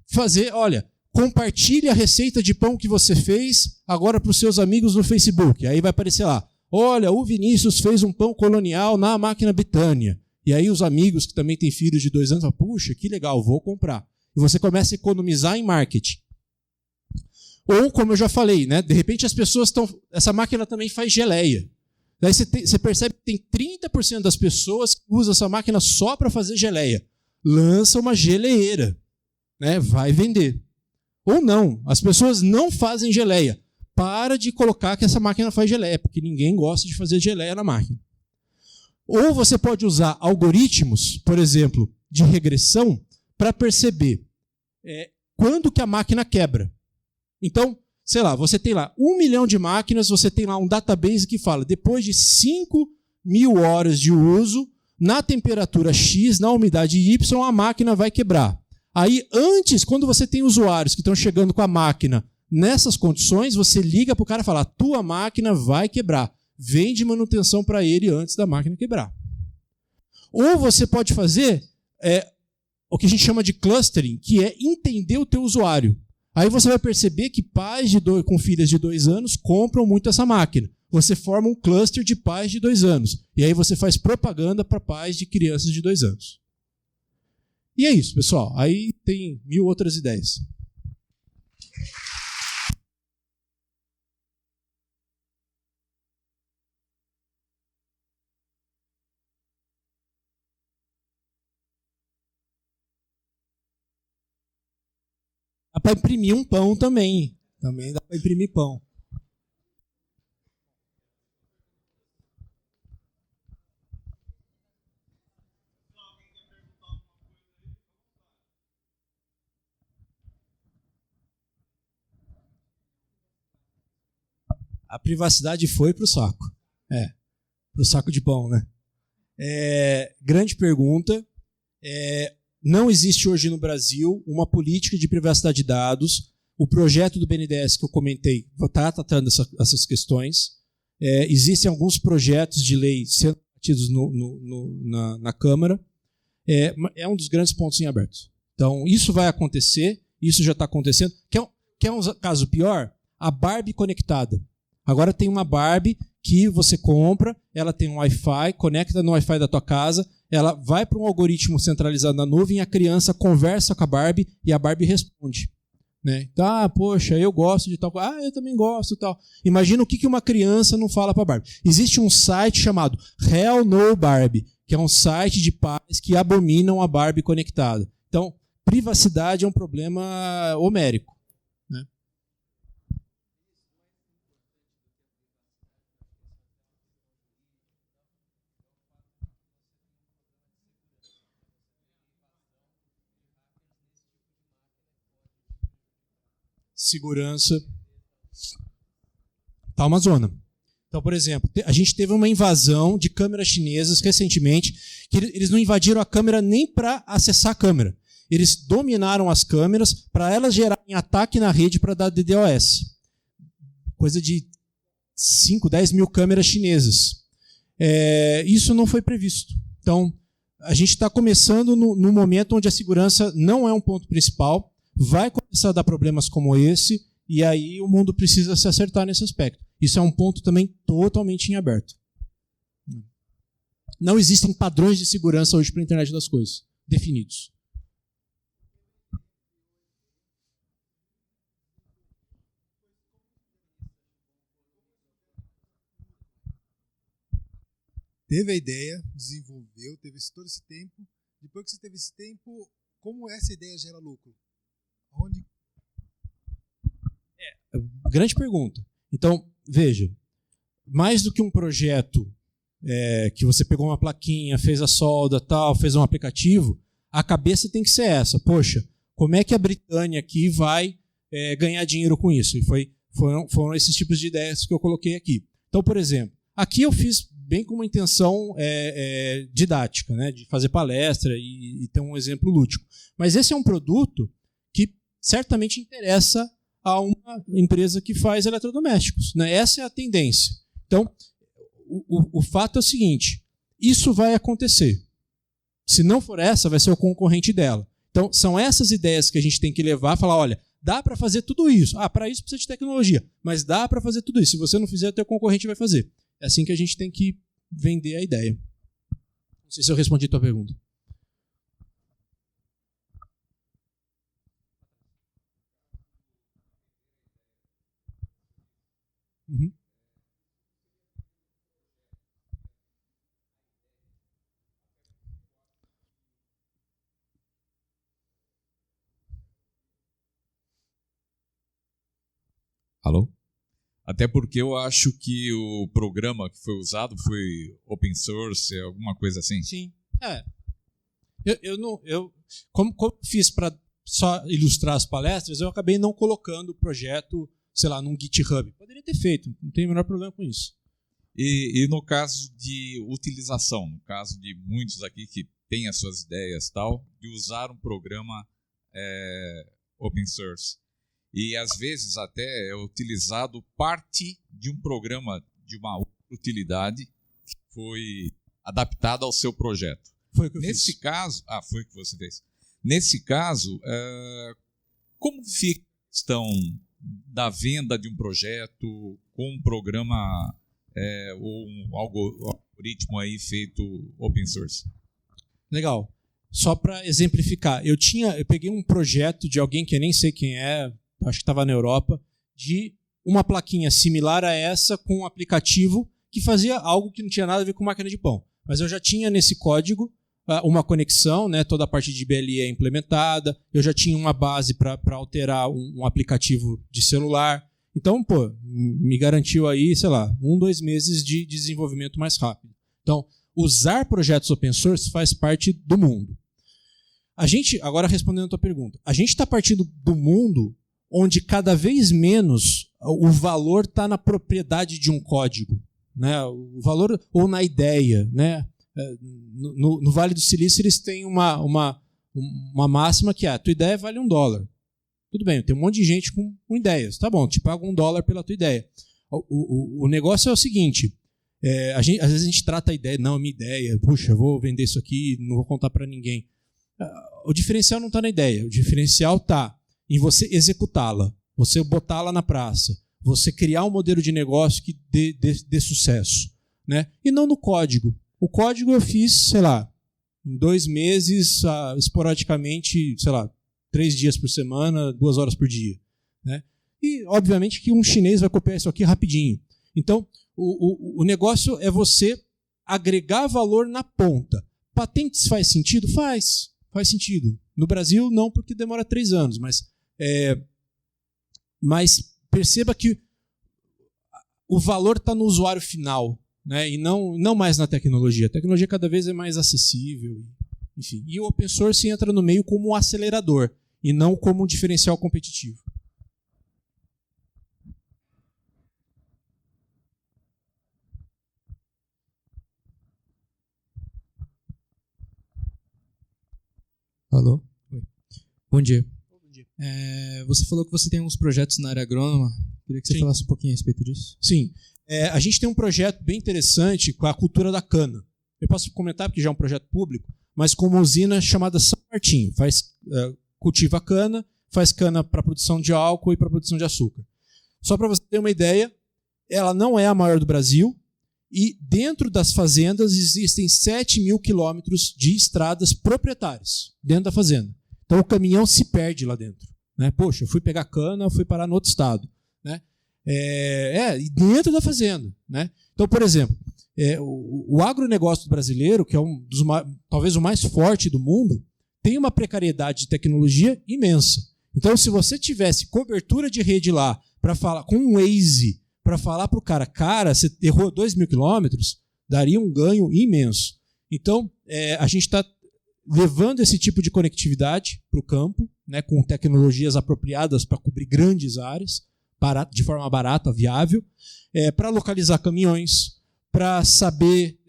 fazer, olha, compartilhe a receita de pão que você fez agora para os seus amigos no Facebook. Aí vai aparecer lá, olha, o Vinícius fez um pão colonial na máquina Betânia. E aí os amigos que também têm filhos de 2 anos falam, puxa, que legal, vou comprar. E você começa a economizar em marketing. Ou, como eu já falei, né, de repente as pessoas estão... Essa máquina também faz geleia. Daí você percebe que tem 30% das pessoas que usam essa máquina só para fazer geleia. Lança uma geleeira. Né, vai vender. Ou não, as pessoas não fazem geleia. Para de colocar que essa máquina faz geleia, porque ninguém gosta de fazer geleia na máquina. Ou você pode usar algoritmos, por exemplo, de regressão, para perceber quando que a máquina quebra. Então, sei lá, você tem lá 1 milhão de máquinas, você tem lá um database que fala, depois de 5.000 horas de uso, na temperatura X, na umidade Y, a máquina vai quebrar. Aí, antes, quando você tem usuários que estão chegando com a máquina nessas condições, você liga para o cara e fala, a tua máquina vai quebrar. Vende manutenção para ele antes da máquina quebrar. Ou você pode fazer o que a gente chama de clustering, que é entender o teu usuário. Aí você vai perceber que pais com filhas de 2 anos compram muito essa máquina. Você forma um cluster de pais de 2 anos. E aí você faz propaganda para pais de crianças de 2 anos. E é isso, pessoal. Aí tem 1000 outras ideias. Dá para imprimir um pão também. Também dá para imprimir pão. A privacidade foi para o saco. Para o saco de pão, né? Grande pergunta. Não existe hoje no Brasil uma política de privacidade de dados. O projeto do BNDES que eu comentei está tratando essas questões. Existem alguns projetos de lei sendo debatidos na Câmara. É um dos grandes pontos em aberto. Então, isso vai acontecer, isso já está acontecendo. Quer um caso pior? A Barbie conectada. Agora tem uma Barbie que você compra, ela tem um Wi-Fi, conecta no Wi-Fi da tua casa, ela vai para um algoritmo centralizado na nuvem, a criança conversa com a Barbie e a Barbie responde. Né? Então, poxa, eu gosto de tal coisa. Eu também gosto tal. Imagina o que uma criança não fala para a Barbie. Existe um site chamado Hell No Barbie, que é um site de pais que abominam a Barbie conectada. Então, privacidade é um problema homérico. Né? Segurança. Está uma zona. Então, por exemplo, a gente teve uma invasão de câmeras chinesas recentemente, que eles não invadiram a câmera nem para acessar a câmera. Eles dominaram as câmeras para elas gerarem ataque na rede para dar DDoS. Coisa de 5, 10 mil câmeras chinesas. Isso não foi previsto. Então, a gente está começando no momento onde a segurança não é um ponto principal, vai começar a dar problemas como esse, e aí o mundo precisa se acertar nesse aspecto. Isso é um ponto também totalmente em aberto. Não existem padrões de segurança hoje para a internet das coisas, definidos. Teve a ideia, desenvolveu, teve todo esse tempo. Depois que você teve esse tempo, como essa ideia gera lucro? Onde? Grande pergunta. Então, veja, mais do que um projeto que você pegou uma plaquinha, fez a solda, tal, fez um aplicativo, a cabeça tem que ser essa. Poxa, como é que a Britânia aqui vai ganhar dinheiro com isso? E foram esses tipos de ideias que eu coloquei aqui. Então, por exemplo, aqui eu fiz bem com uma intenção didática, né, de fazer palestra e ter um exemplo lúdico. Mas esse é um produto que certamente interessa a uma empresa que faz eletrodomésticos. Né? Essa é a tendência. Então, o fato é o seguinte, isso vai acontecer. Se não for essa, vai ser o concorrente dela. Então, são essas ideias que a gente tem que levar e falar, olha, dá para fazer tudo isso. Para isso precisa de tecnologia, mas dá para fazer tudo isso. Se você não fizer, o teu concorrente vai fazer. É assim que a gente tem que vender a ideia. Não sei se eu respondi a tua pergunta. Uhum. Alô? Até porque eu acho que o programa que foi usado foi open source, alguma coisa assim. Sim. Como fiz para só ilustrar as palestras, eu acabei não colocando o projeto, sei lá, num GitHub. Poderia ter feito, não tem o menor problema com isso. E no caso de utilização, no caso de muitos aqui que têm as suas ideias tal, de usar um programa open source. E às vezes até é utilizado parte de um programa de uma utilidade que foi adaptada ao seu projeto. Foi o que eu Nesse fiz. caso, foi o que você fez. Nesse caso, como fica a questão da venda de um projeto com um programa ou um algoritmo aí feito open source? Legal. Só para exemplificar, eu peguei um projeto de alguém que eu nem sei quem é, acho que estava na Europa, de uma plaquinha similar a essa com um aplicativo que fazia algo que não tinha nada a ver com máquina de pão. Mas eu já tinha nesse código uma conexão, né, toda a parte de BLE implementada, eu já tinha uma base para alterar um aplicativo de celular. Então, me garantiu aí, sei lá, 2 meses de desenvolvimento mais rápido. Então, usar projetos open source faz parte do mundo. Agora respondendo a tua pergunta, a gente está partindo do mundo onde cada vez menos o valor está na propriedade de um código, né? O valor ou na ideia, né? No Vale do Silício eles têm uma máxima que a tua ideia vale $1. Tudo bem, tem um monte de gente com ideias. Tá bom, te pago $1 pela tua ideia. O negócio é o seguinte, às vezes a gente trata a ideia, não, a minha ideia, puxa, eu vou vender isso aqui, não vou contar para ninguém. O diferencial não está na ideia, o diferencial está em você executá-la, você botá-la na praça, você criar um modelo de negócio que dê sucesso, né? E não no código. O código eu fiz, sei lá, em 2 meses, esporadicamente, sei lá, 3 dias por semana, 2 horas por dia, né? E, obviamente, que um chinês vai copiar isso aqui rapidinho. Então, o negócio é você agregar valor na ponta. Patentes faz sentido? Faz sentido. No Brasil, não, porque demora 3 anos, mas perceba que o valor está no usuário final, né? E não mais na tecnologia. A tecnologia cada vez é mais acessível. Enfim. E o open source entra no meio como um acelerador e não como um diferencial competitivo. Alô? Oi. Bom dia. Bom dia. Você falou que você tem uns projetos na área agrônoma. Queria que você falasse um pouquinho a respeito disso. Sim. A gente tem um projeto bem interessante com a cultura da cana. Eu posso comentar porque já é um projeto público, mas com uma usina chamada São Martinho. Cultiva cana, faz cana para produção de álcool e para produção de açúcar. Só para você ter uma ideia, ela não é a maior do Brasil e dentro das fazendas existem 7.000 quilômetros de estradas proprietárias dentro da fazenda. Então o caminhão se perde lá dentro, né? Poxa, eu fui pegar cana, fui parar no outro estado, né? Dentro da fazenda, né? Então, por exemplo, o agronegócio brasileiro, que é talvez o mais forte do mundo, tem uma precariedade de tecnologia imensa. Então, se você tivesse cobertura de rede lá para falar com um Waze, para falar para o cara, você errou 2.000 quilômetros, daria um ganho imenso. Então, a gente está levando esse tipo de conectividade para o campo, né, com tecnologias apropriadas para cobrir grandes áreas, de forma barata, viável, para localizar caminhões, para saber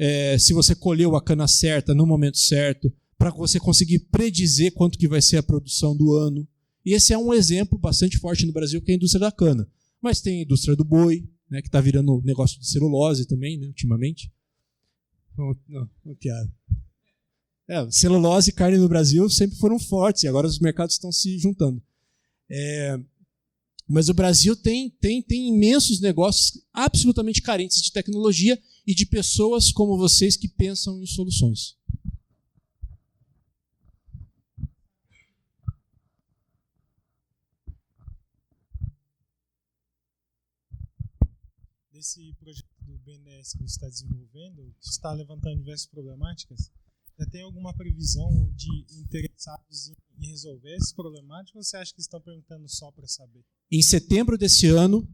se você colheu a cana certa no momento certo, para você conseguir predizer quanto que vai ser a produção do ano. E esse é um exemplo bastante forte no Brasil, que é a indústria da cana. Mas tem a indústria do boi, né, que está virando negócio de celulose também, né, ultimamente. Não, piada. Celulose e carne no Brasil sempre foram fortes, e agora os mercados estão se juntando. Mas o Brasil tem imensos negócios absolutamente carentes de tecnologia e de pessoas como vocês que pensam em soluções. Desse projeto do BNDES que você está desenvolvendo, você está levantando diversas problemáticas. Já tem alguma previsão de interessados em resolver essas problemáticas ou você acha que estão perguntando só para saber? Em setembro desse ano,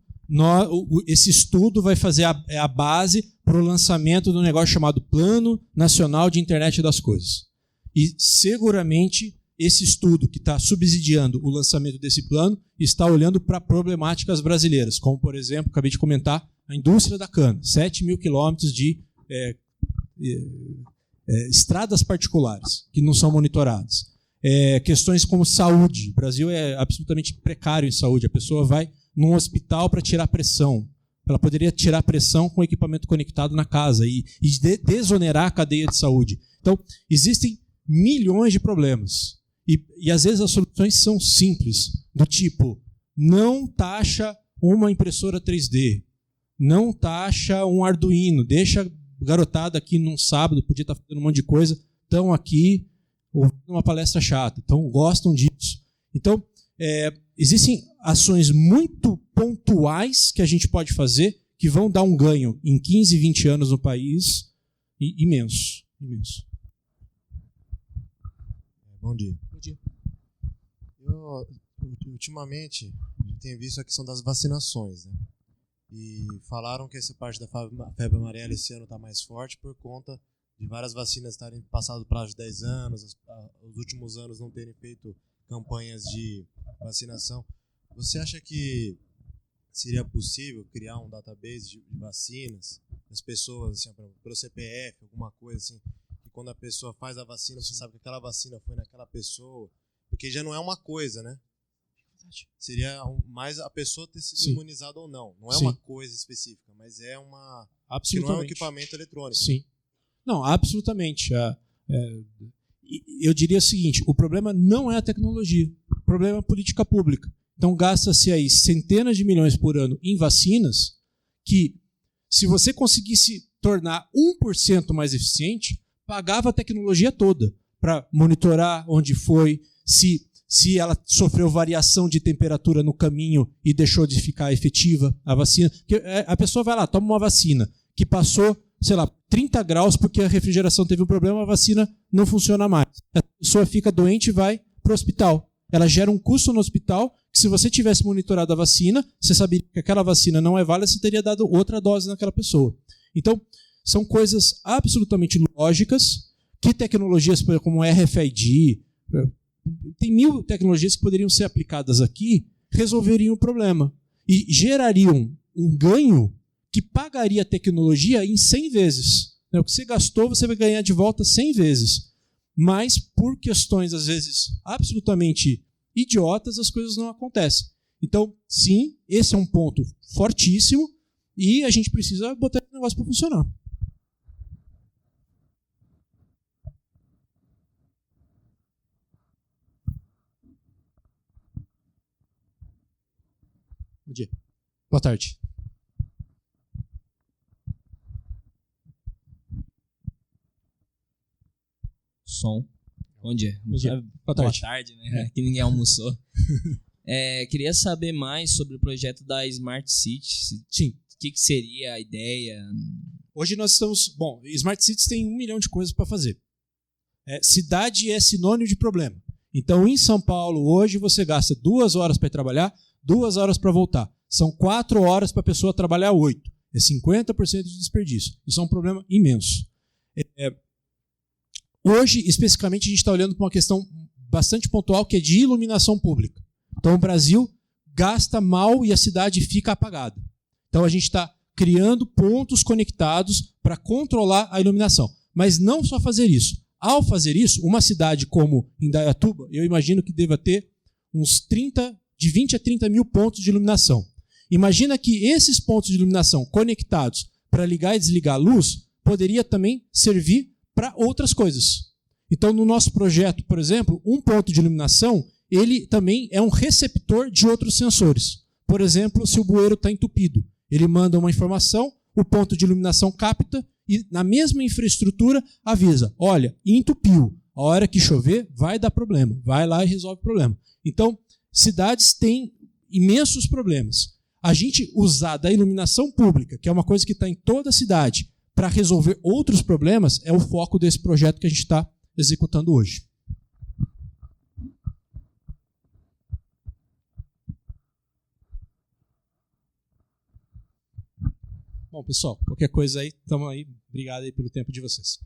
esse estudo vai fazer a base para o lançamento do negócio chamado Plano Nacional de Internet das Coisas. E seguramente esse estudo que está subsidiando o lançamento desse plano está olhando para problemáticas brasileiras, como, por exemplo, acabei de comentar, a indústria da cana, 7 mil quilômetros de estradas particulares que não são monitoradas. Questões como saúde. O Brasil é absolutamente precário em saúde. A pessoa vai num hospital para tirar pressão. Ela poderia tirar pressão com equipamento conectado na casa e desonerar a cadeia de saúde. Então, existem milhões de problemas. E às vezes as soluções são simples, do tipo, não taxa uma impressora 3D, não taxa um Arduino, deixa a garotada aqui num sábado, podia estar fazendo um monte de coisa, estão aqui ouvindo uma palestra chata, então gostam disso. Então, existem ações muito pontuais que a gente pode fazer que vão dar um ganho em 15, 20 anos no país imenso. Bom dia. Ultimamente, eu tenho visto a questão das vacinações, né? E falaram que essa parte da febre amarela esse ano está mais forte por conta de várias vacinas estarem passado o prazo de 10 anos, os últimos anos não terem feito campanhas de vacinação. Você acha que seria possível criar um database de vacinas das pessoas, assim, pelo CPF, alguma coisa assim, que quando a pessoa faz a vacina, você sabe que aquela vacina foi naquela pessoa, porque já não é uma coisa, né? Seria mais a pessoa ter sido imunizada ou não. Não é uma coisa específica, mas é que não é um equipamento eletrônico. Sim. Né? Não, absolutamente. Eu diria o seguinte, o problema não é a tecnologia, o problema é a política pública. Então gasta-se aí centenas de milhões por ano em vacinas que, se você conseguisse tornar 1% mais eficiente, pagava a tecnologia toda para monitorar onde foi, se ela sofreu variação de temperatura no caminho e deixou de ficar efetiva a vacina. Porque a pessoa vai lá, toma uma vacina que passou, 30 graus porque a refrigeração teve um problema, a vacina não funciona mais. A pessoa fica doente e vai para o hospital. Ela gera um custo no hospital que, se você tivesse monitorado a vacina, você saberia que aquela vacina não é válida, você teria dado outra dose naquela pessoa. Então, são coisas absolutamente lógicas que tecnologias como RFID, tem 1000 tecnologias que poderiam ser aplicadas aqui, resolveriam o problema e gerariam um ganho que pagaria a tecnologia em 100 vezes. O que você gastou, você vai ganhar de volta 100 vezes. Mas, por questões, às vezes, absolutamente idiotas, as coisas não acontecem. Então, sim, esse é um ponto fortíssimo e a gente precisa botar esse negócio para funcionar. Bom dia. Boa tarde. Som. Bom dia. Boa tarde, né? Que ninguém almoçou. Queria saber mais sobre o projeto da Smart City. Sim. O que seria a ideia? Hoje nós estamos... Bom, Smart Cities tem 1 milhão de coisas para fazer. Cidade é sinônimo de problema. Então, em São Paulo, hoje você gasta 2 horas para ir trabalhar, 2 horas para voltar. São 4 horas para a pessoa trabalhar 8. É 50% de desperdício. Isso é um problema imenso. Hoje, especificamente, a gente está olhando para uma questão bastante pontual, que é de iluminação pública. Então, o Brasil gasta mal e a cidade fica apagada. Então, a gente está criando pontos conectados para controlar a iluminação. Mas não só fazer isso. Ao fazer isso, uma cidade como Indaiatuba, eu imagino que deva ter de 20 a 30 mil pontos de iluminação. Imagina que esses pontos de iluminação conectados para ligar e desligar a luz poderia também servir para outras coisas. Então, no nosso projeto, por exemplo, um ponto de iluminação ele também é um receptor de outros sensores. Por exemplo, se o bueiro está entupido, ele manda uma informação, o ponto de iluminação capta e na mesma infraestrutura avisa, olha, entupiu, a hora que chover vai dar problema, vai lá e resolve o problema. Então, cidades têm imensos problemas. A gente usar da iluminação pública, que é uma coisa que está em toda a cidade, para resolver outros problemas, é o foco desse projeto que a gente está executando hoje. Bom, pessoal, qualquer coisa aí, estamos aí. Obrigado aí pelo tempo de vocês.